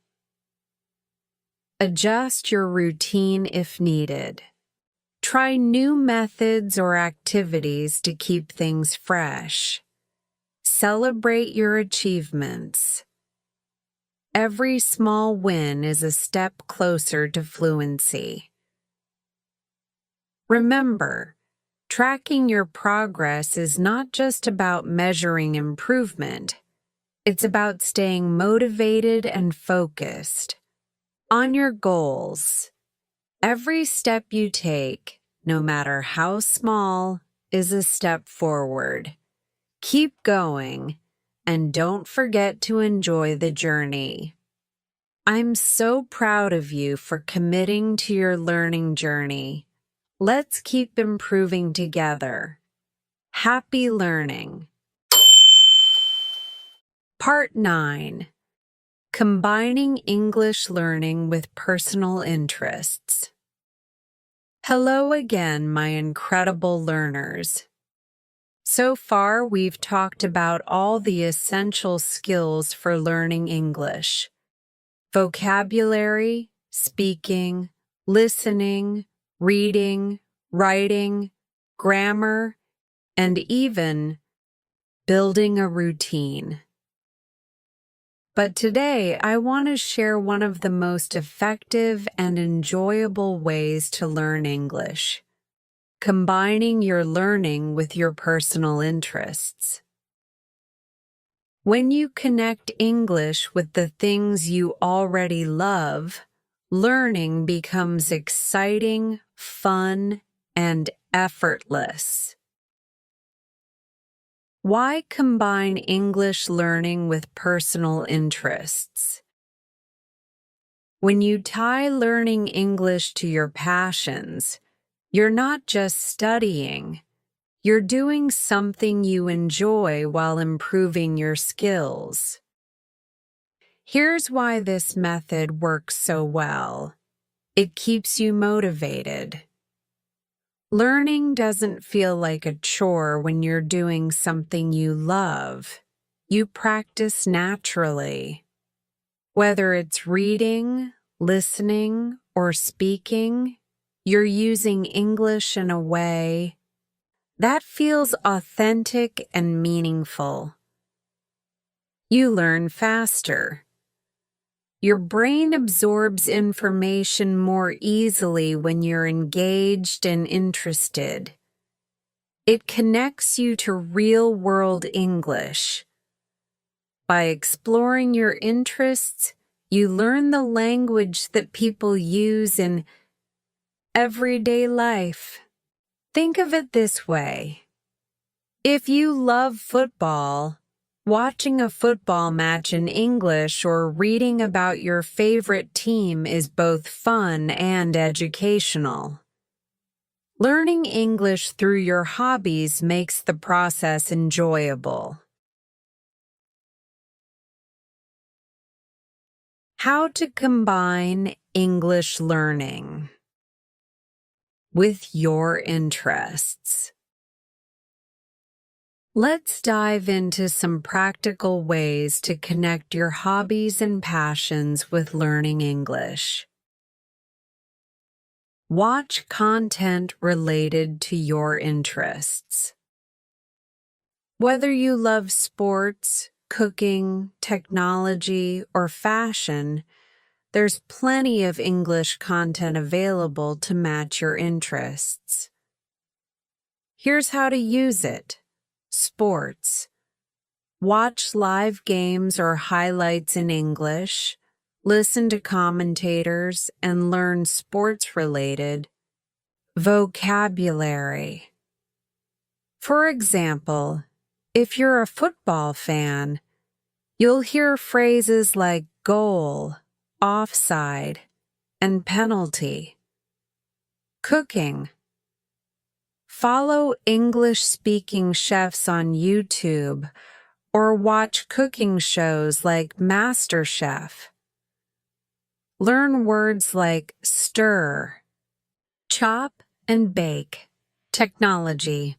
Speaker 1: Adjust your routine if needed. Try new methods or activities to keep things fresh. Celebrate your achievements. Every small win is a step closer to fluency. Remember, tracking your progress is not just about measuring improvement. It's about staying motivated and focused on your goals. Every step you take, no matter how small, is a step forward. Keep going, and don't forget to enjoy the journey. I'm so proud of you for committing to your learning journey. Let's keep improving together. Happy learning. Part 9. Combining English learning with personal interests. Hello again, my incredible learners. So far, we've talked about all the essential skills for learning English: vocabulary, speaking, listening, reading, writing, grammar, and even building a routine. But today, I want to share one of the most effective and enjoyable ways to learn English: combining your learning with your personal interests. When you connect English with the things you already love, learning becomes exciting, fun, and effortless. Why combine English learning with personal interests? When you tie learning English to your passions, you're not just studying, you're doing something you enjoy while improving your skills. Here's why this method works so well. It keeps you motivated. Learning doesn't feel like a chore when you're doing something you love. You practice naturally. Whether it's reading, listening, or speaking, you're using English in a way that feels authentic and meaningful. You learn faster. Your brain absorbs information more easily when you're engaged and interested. It connects you to real-world English. By exploring your interests, you learn the language that people use in everyday life. Think of it this way. If you love football, watching a football match in English or reading about your favorite team is both fun and educational. Learning English through your hobbies makes the process enjoyable. How to combine English learning with your interests. Let's dive into some practical ways to connect your hobbies and passions with learning English. Watch content related to your interests. Whether you love sports, cooking, technology, or fashion, there's plenty of English content available to match your interests. Here's how to use it. Sports. Watch live games or highlights in English, listen to commentators, and learn sports-related vocabulary. For example, if you're a football fan, you'll hear phrases like goal, offside, and penalty. Cooking. Follow English-speaking chefs on YouTube or watch cooking shows like MasterChef. Learn words like stir, chop, and bake. Technology.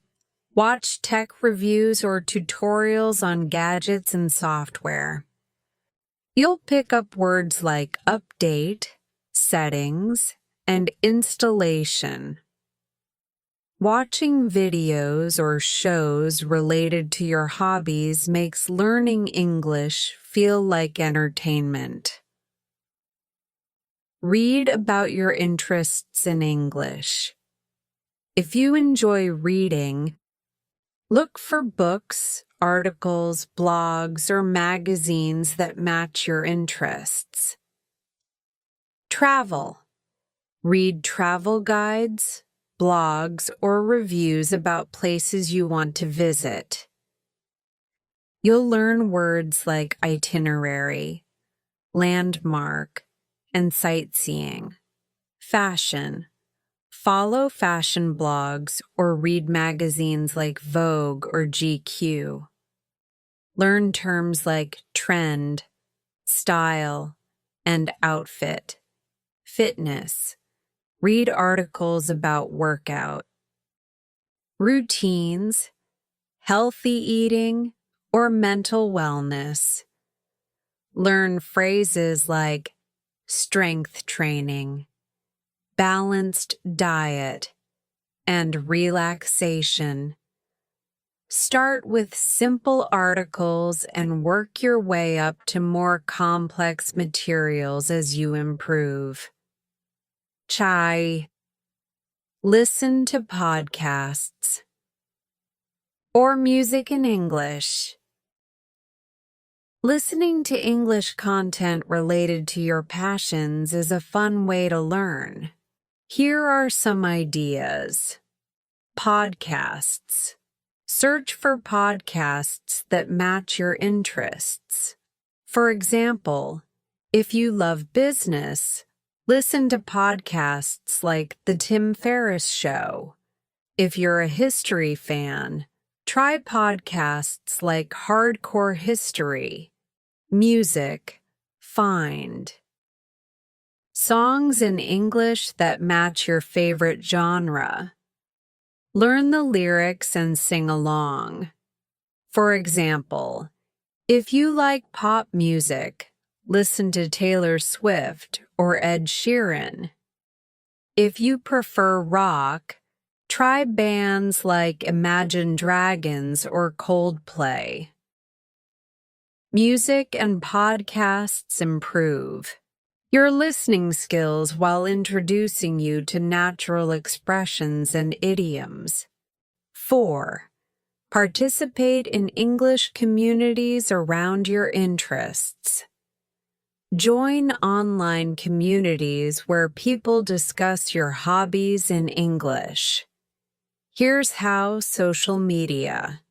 Speaker 1: Watch tech reviews or tutorials on gadgets and software. You'll pick up words like update, settings, and installation. Watching videos or shows related to your hobbies makes learning English feel like entertainment. Read about your interests in English. If you enjoy reading, look for books, articles, blogs, or magazines that match your interests. Travel. Read travel guides, blogs, or reviews about places you want to visit. You'll learn words like itinerary, landmark, and sightseeing. Fashion. Follow fashion blogs or read magazines like Vogue or GQ. Learn terms like trend, style, and outfit, fitness. Read articles about workout, routines, healthy eating, or mental wellness. Learn phrases like strength training, balanced diet, and relaxation. Start with simple articles and work your way up to more complex materials as you improve. Chai. Listen to podcasts or music in English. Listening to English content related to your passions is a fun way to learn. Here are some ideas. Podcasts. Search for podcasts that match your interests. For example, if you love business, listen to podcasts like The Tim Ferriss Show. If you're a history fan, try podcasts like Hardcore History. Music. Find songs in English that match your favorite genre. Learn the lyrics and sing along. For example, if you like pop music, listen to Taylor Swift or Ed Sheeran. If you prefer rock, try bands like Imagine Dragons or Coldplay. Music and podcasts improve your listening skills while introducing you to natural expressions and idioms. 4. Participate in English communities around your interests. Join online communities where people discuss your hobbies in English. Here's how: social media.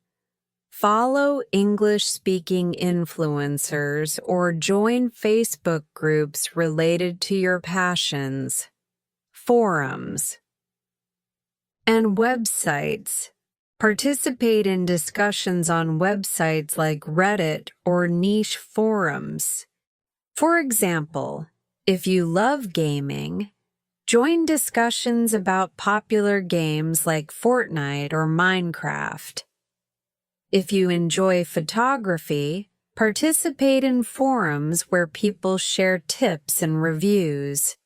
Speaker 1: Follow English-speaking influencers or join Facebook groups related to your passions, forums, and websites. Participate in discussions on websites like Reddit or niche forums. For example, if you love gaming, join discussions about popular games like Fortnite or Minecraft. If you enjoy photography, participate in forums where people share tips and reviews.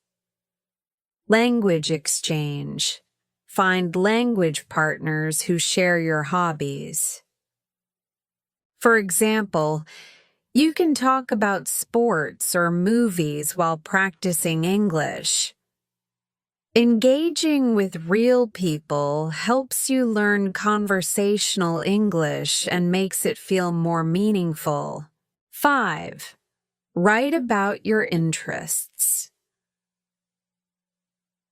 Speaker 1: Language exchange. Find language partners who share your hobbies. For example, you can talk about sports or movies while practicing English. Engaging with real people helps you learn conversational English and makes it feel more meaningful. 5. Write about your interests.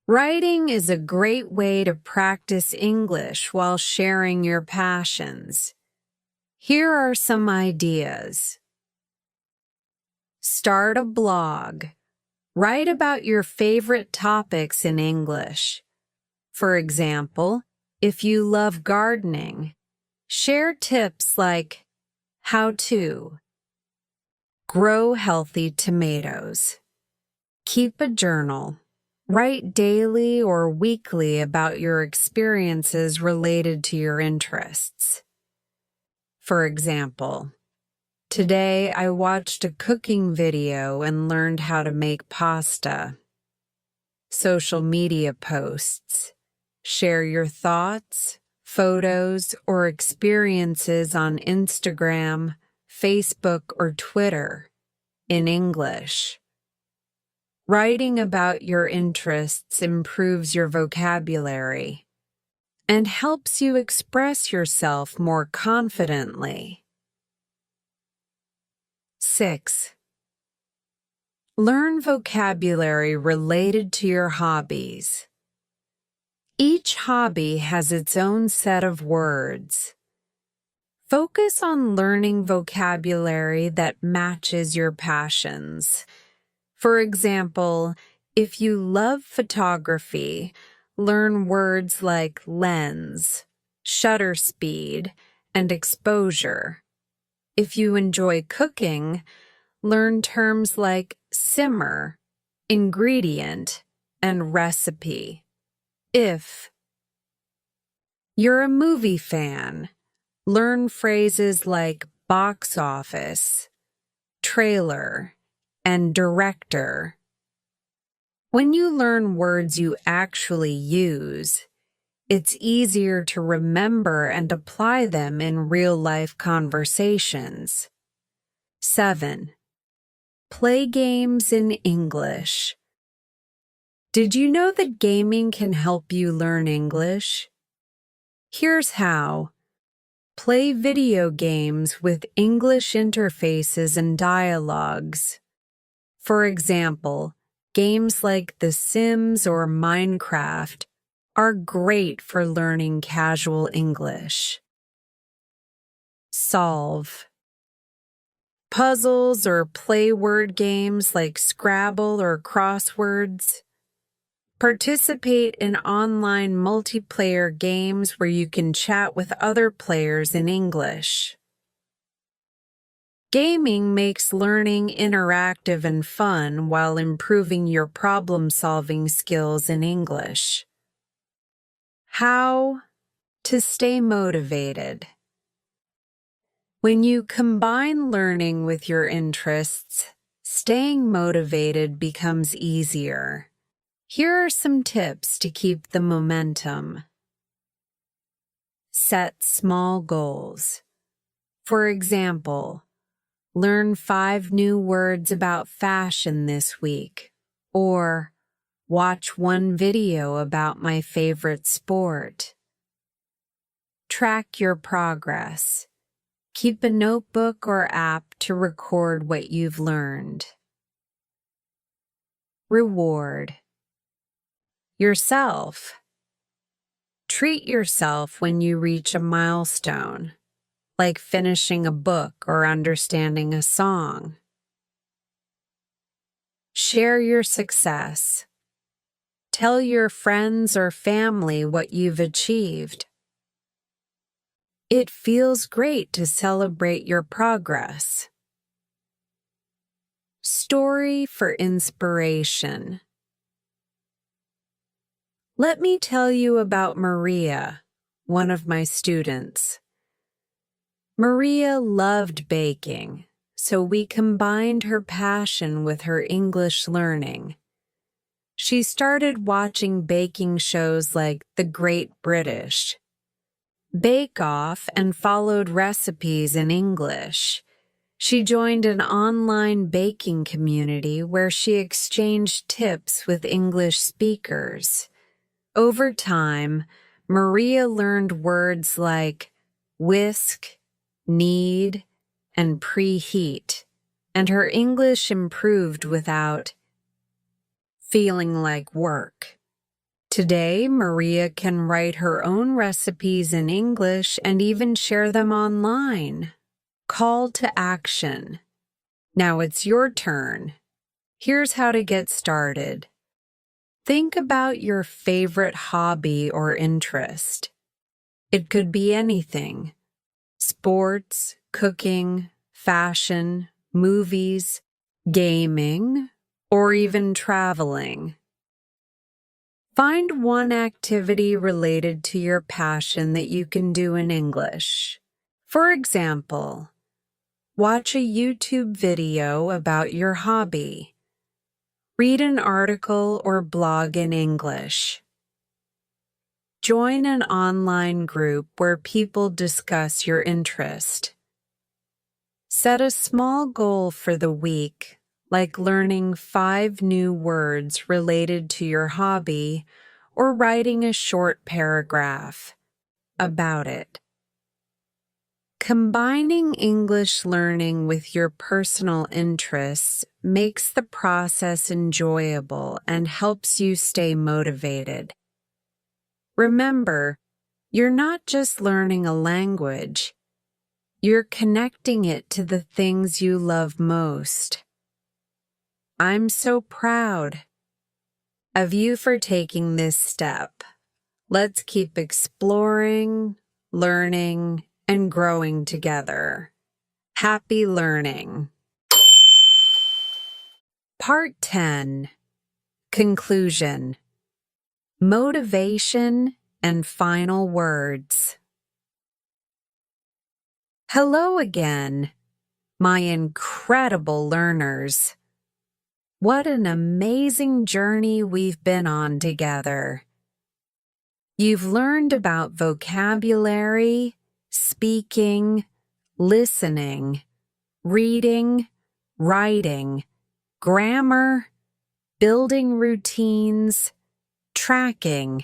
Speaker 1: Writing is a great way to practice English while sharing your passions. Here are some ideas. Start a blog. Write about your favorite topics in English. For example, if you love gardening, share tips like how to grow healthy tomatoes. Keep a journal. Write daily or weekly about your experiences related to your interests. For example, today I watched a cooking video and learned how to make pasta. Social media posts. Share your thoughts, photos, or experiences on Instagram, Facebook, or Twitter in English. Writing about your interests improves your vocabulary and helps you express yourself more confidently. 6. Learn vocabulary related to your hobbies. Each hobby has its own set of words. Focus on learning vocabulary that matches your passions. For example, if you love photography, learn words like lens, shutter speed, and exposure. If you enjoy cooking, Learn terms like simmer, ingredient, and recipe. If you're a movie fan, learn phrases like box office, trailer, and director. When you learn words you actually use, it's easier to remember and apply them in real-life conversations. 7. Play games in English. Did you know that gaming can help you learn English? Here's how. Play video games with English interfaces and dialogues. For example, games like The Sims or Minecraft are great for learning casual English. Solve. Puzzles or play word games like Scrabble or crosswords. Participate in online multiplayer games where you can chat with other players in English. Gaming makes learning interactive and fun while improving your problem-solving skills in English. How to stay motivated. When you combine learning with your interests, staying motivated becomes easier. Here are some tips to keep the momentum. Set small goals. For example, learn 5 new words about fashion this week, or watch 1 video about my favorite sport. Track your progress. Keep a notebook or app to record what you've learned. Reward yourself. Treat yourself when you reach a milestone, like finishing a book or understanding a song. Share your success. Tell your friends or family what you've achieved. It feels great to celebrate your progress. Story for inspiration. Let me tell you about Maria, one of my students. Maria loved baking, so we combined her passion with her English learning. She started watching baking shows like The Great British Bake Off and followed recipes in English. She joined an online baking community where she exchanged tips with English speakers. Over time, Maria learned words like whisk, knead, and preheat, and her English improved without feeling like work. Today, Maria can write her own recipes in English and even share them online. Call to action. Now it's your turn. Here's how to get started. Think about your favorite hobby or interest. It could be anything: sports, cooking, fashion, movies, gaming, or even traveling. Find one activity related to your passion that you can do in English. For example, watch a YouTube video about your hobby. Read an article or blog in English. Join an online group where people discuss your interest. Set a small goal for the week, like learning 5 new words related to your hobby or writing a short paragraph about it. Combining English learning with your personal interests makes the process enjoyable and helps you stay motivated. Remember, you're not just learning a language, you're connecting it to the things you love most. I'm so proud of you for taking this step. Let's keep exploring, learning, and growing together. Happy learning! Part 10. Conclusion. Motivation and final words. Hello again, my incredible learners. What an amazing journey we've been on together. You've learned about vocabulary, speaking, listening, reading, writing, grammar, building routines, tracking,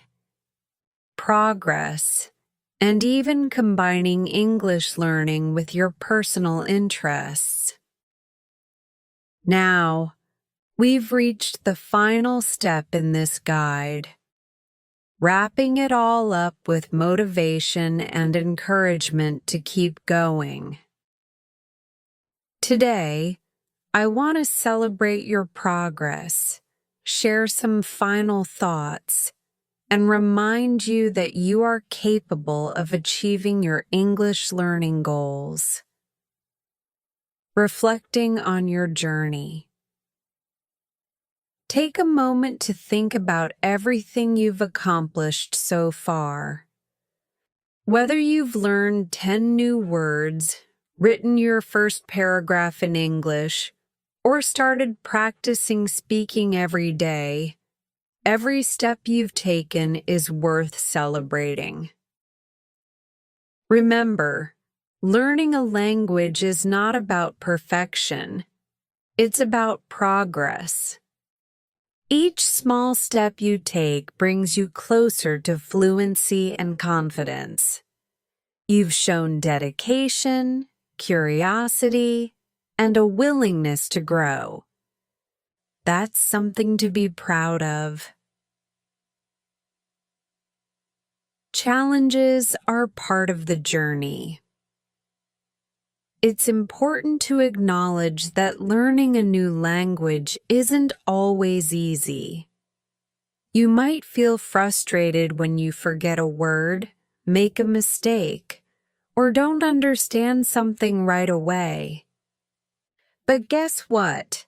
Speaker 1: progress, and even combining English learning with your personal interests. Now, we've reached the final step in this guide, wrapping it all up with motivation and encouragement to keep going. Today, I want to celebrate your progress, share some final thoughts, and remind you that you are capable of achieving your English learning goals. Reflecting on your journey. Take a moment to think about everything you've accomplished so far. Whether you've learned 10 new words, written your first paragraph in English, or started practicing speaking every day, every step you've taken is worth celebrating. Remember, learning a language is not about perfection. It's about progress. Each small step you take brings you closer to fluency and confidence. You've shown dedication, curiosity, and a willingness to grow. That's something to be proud of. Challenges are part of the journey. It's important to acknowledge that learning a new language isn't always easy. You might feel frustrated when you forget a word, make a mistake, or don't understand something right away. But guess what?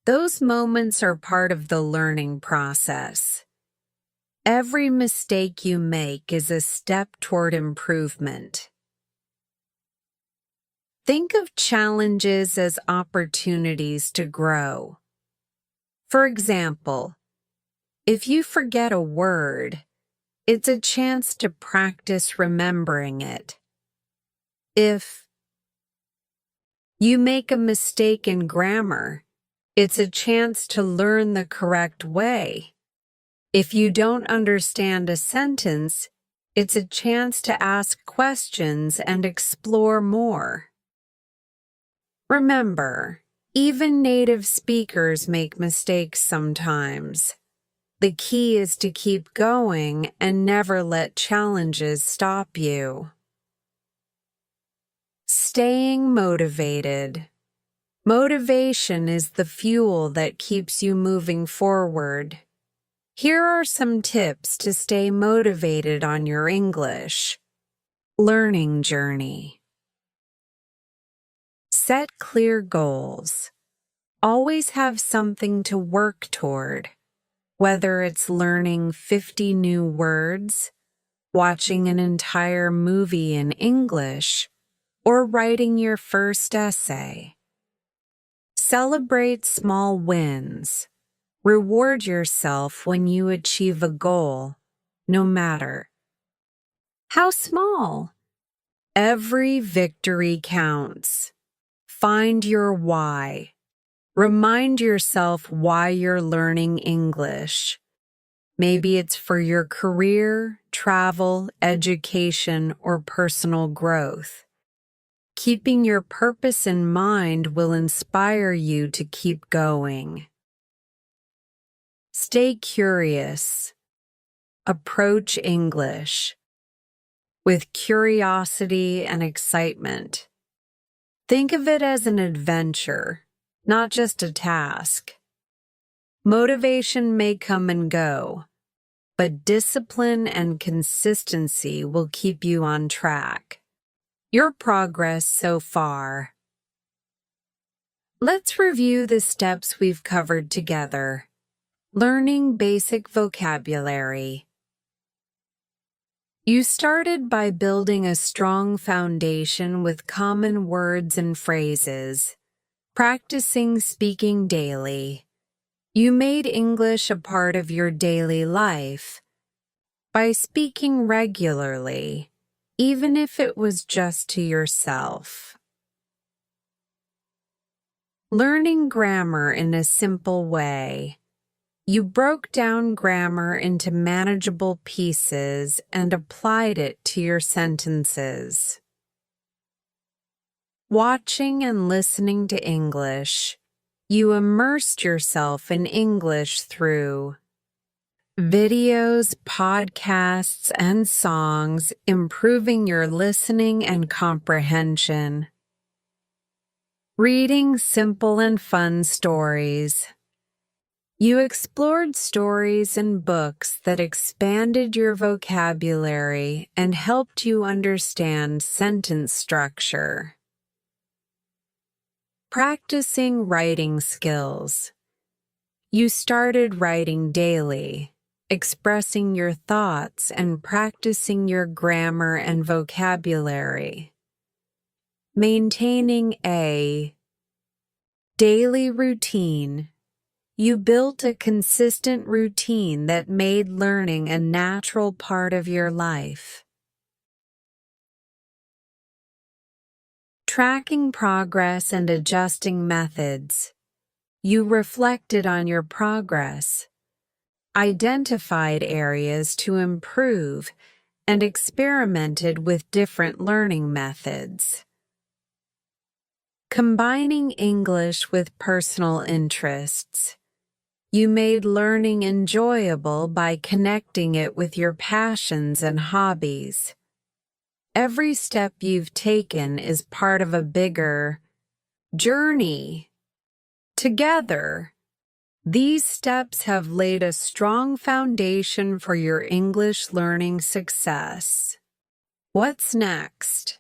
Speaker 1: Those moments are part of the learning process. Every mistake you make is a step toward improvement. Think of challenges as opportunities to grow. For example, if you forget a word, it's a chance to practice remembering it. If you make a mistake in grammar, it's a chance to learn the correct way. If you don't understand a sentence, it's a chance to ask questions and explore more. Remember, even native speakers make mistakes sometimes. The key is to keep going and never let challenges stop you. Staying motivated. Motivation is the fuel that keeps you moving forward. Here are some tips to stay motivated on your English learning journey. Set clear goals. Always have something to work toward, whether it's learning 50 new words, watching an entire movie in English, or writing your first essay. Celebrate small wins. Reward yourself when you achieve a goal, no matter how small. Every victory counts. Find your why. Remind yourself why you're learning English. Maybe it's for your career, travel, education, or personal growth. Keeping your purpose in mind will inspire you to keep going. Stay curious. Approach English with curiosity and excitement. Think of it as an adventure, not just a task. Motivation may come and go, but discipline and consistency will keep you on track. Your progress so far. Let's review the steps we've covered together. Learning basic vocabulary. You started by building a strong foundation with common words and phrases, practicing speaking daily. You made English a part of your daily life by speaking regularly, even if it was just to yourself. Learning grammar in a simple way. You broke down grammar into manageable pieces and applied it to your sentences. Watching and listening to English. You immersed yourself in English through videos, podcasts, and songs, improving your listening and comprehension. Reading simple and fun stories. You explored stories and books that expanded your vocabulary and helped you understand sentence structure. Practicing writing skills. You started writing daily, expressing your thoughts and practicing your grammar and vocabulary. Maintaining a daily routine. You built a consistent routine that made learning a natural part of your life. Tracking progress and adjusting methods. You reflected on your progress, identified areas to improve, and experimented with different learning methods. Combining English with personal interests. You made learning enjoyable by connecting it with your passions and hobbies. Every step you've taken is part of a bigger journey. Together, these steps have laid a strong foundation for your English learning success. What's next?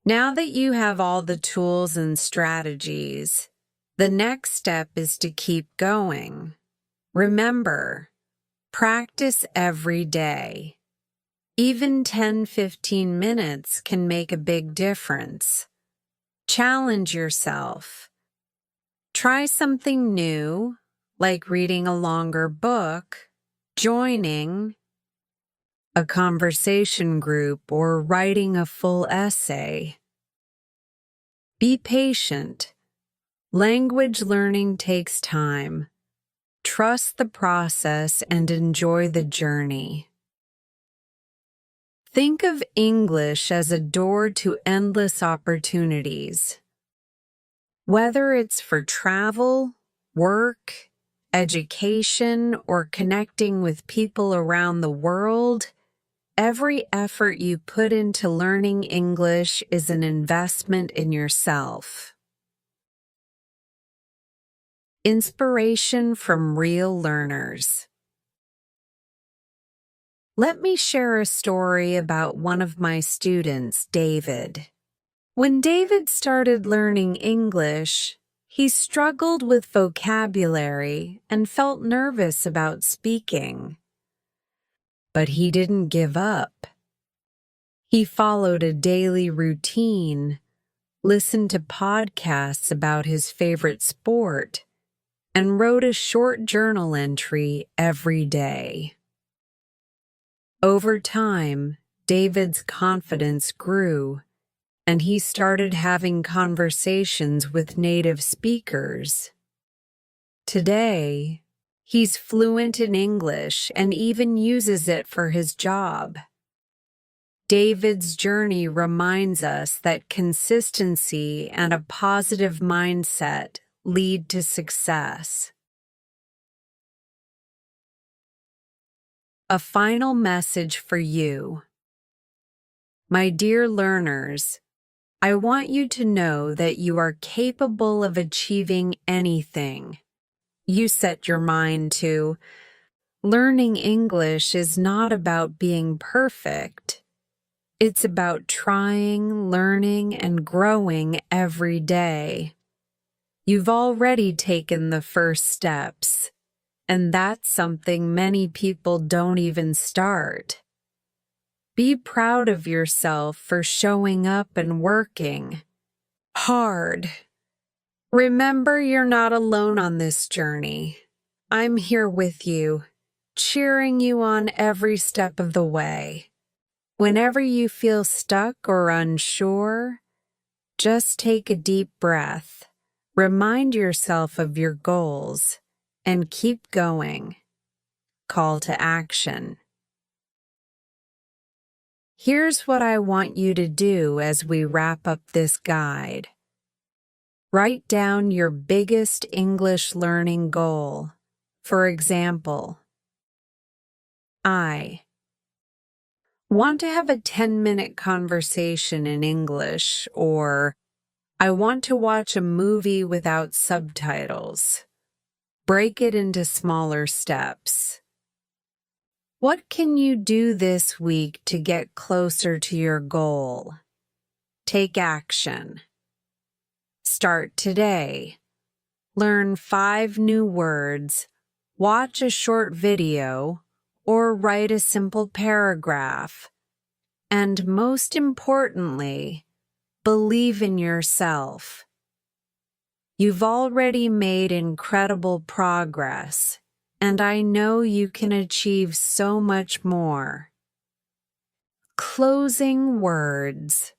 Speaker 1: Now that you have all the tools and strategies, the next step is to keep going. Remember, practice every day. Even 10-15 minutes can make a big difference. Challenge yourself. Try something new, like reading a longer book, joining a conversation group, or writing a full essay. Be patient. Language learning takes time. Trust the process and enjoy the journey. Think of English as a door to endless opportunities. Whether it's for travel, work, education, or connecting with people around the world, every effort you put into learning English is an investment in yourself. Inspiration from real learners. Let me share a story about one of my students, David. When David started learning English, he struggled with vocabulary and felt nervous about speaking. But he didn't give up. He followed a daily routine, listened to podcasts about his favorite sport, and wrote a short journal entry every day. Over time, David's confidence grew, and he started having conversations with native speakers. Today, he's fluent in English and even uses it for his job. David's journey reminds us that consistency and a positive mindset lead to success. A final message for you. My dear learners, I want you to know that you are capable of achieving anything you set your mind to. Learning English is not about being perfect. It's about trying, learning, and growing every day. You've already taken the first steps, and that's something many people don't even start. Be proud of yourself for showing up and working hard. Remember, you're not alone on this journey. I'm here with you, cheering you on every step of the way. Whenever you feel stuck or unsure, just take a deep breath. Remind yourself of your goals and keep going. Call to action. Here's what I want you to do as we wrap up this guide. Write down your biggest English learning goal. For example, I want to have a 10-minute conversation in English, or I want to watch a movie without subtitles. Break it into smaller steps. What can you do this week to get closer to your goal? Take action. Start today. Learn 5 new words, watch a short video, or write a simple paragraph. And most importantly, believe in yourself. You've already made incredible progress, and I know you can achieve so much more. Closing words.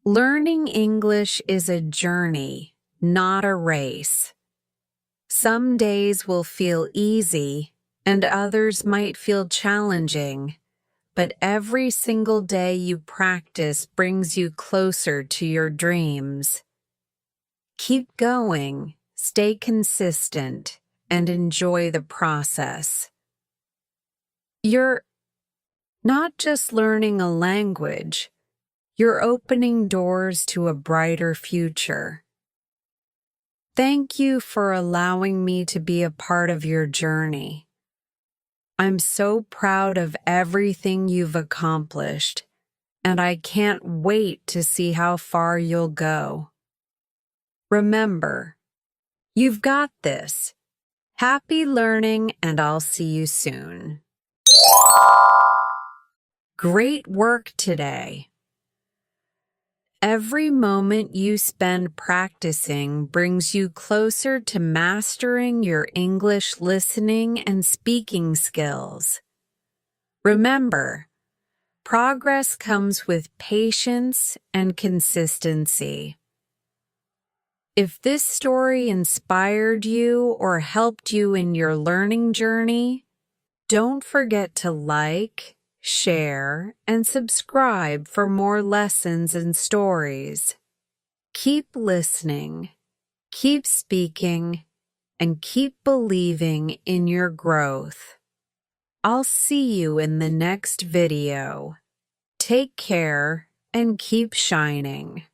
Speaker 1: Learning English is a journey, not a race. Some days will feel easy, and others might feel challenging. But every single day you practice brings you closer to your dreams. Keep going, stay consistent, and enjoy the process. You're not just learning a language, you're opening doors to a brighter future. Thank you for allowing me to be a part of your journey. I'm so proud of everything you've accomplished, and I can't wait to see how far you'll go. Remember, you've got this. Happy learning, and I'll see you soon. Great work today. Every moment you spend practicing brings you closer to mastering your English listening and speaking skills. Remember, progress comes with patience and consistency. If this story inspired you or helped you in your learning journey, don't forget to like, share, and subscribe for more lessons and stories. Keep listening, keep speaking, and keep believing in your growth. I'll see you in the next video. Take care and keep shining.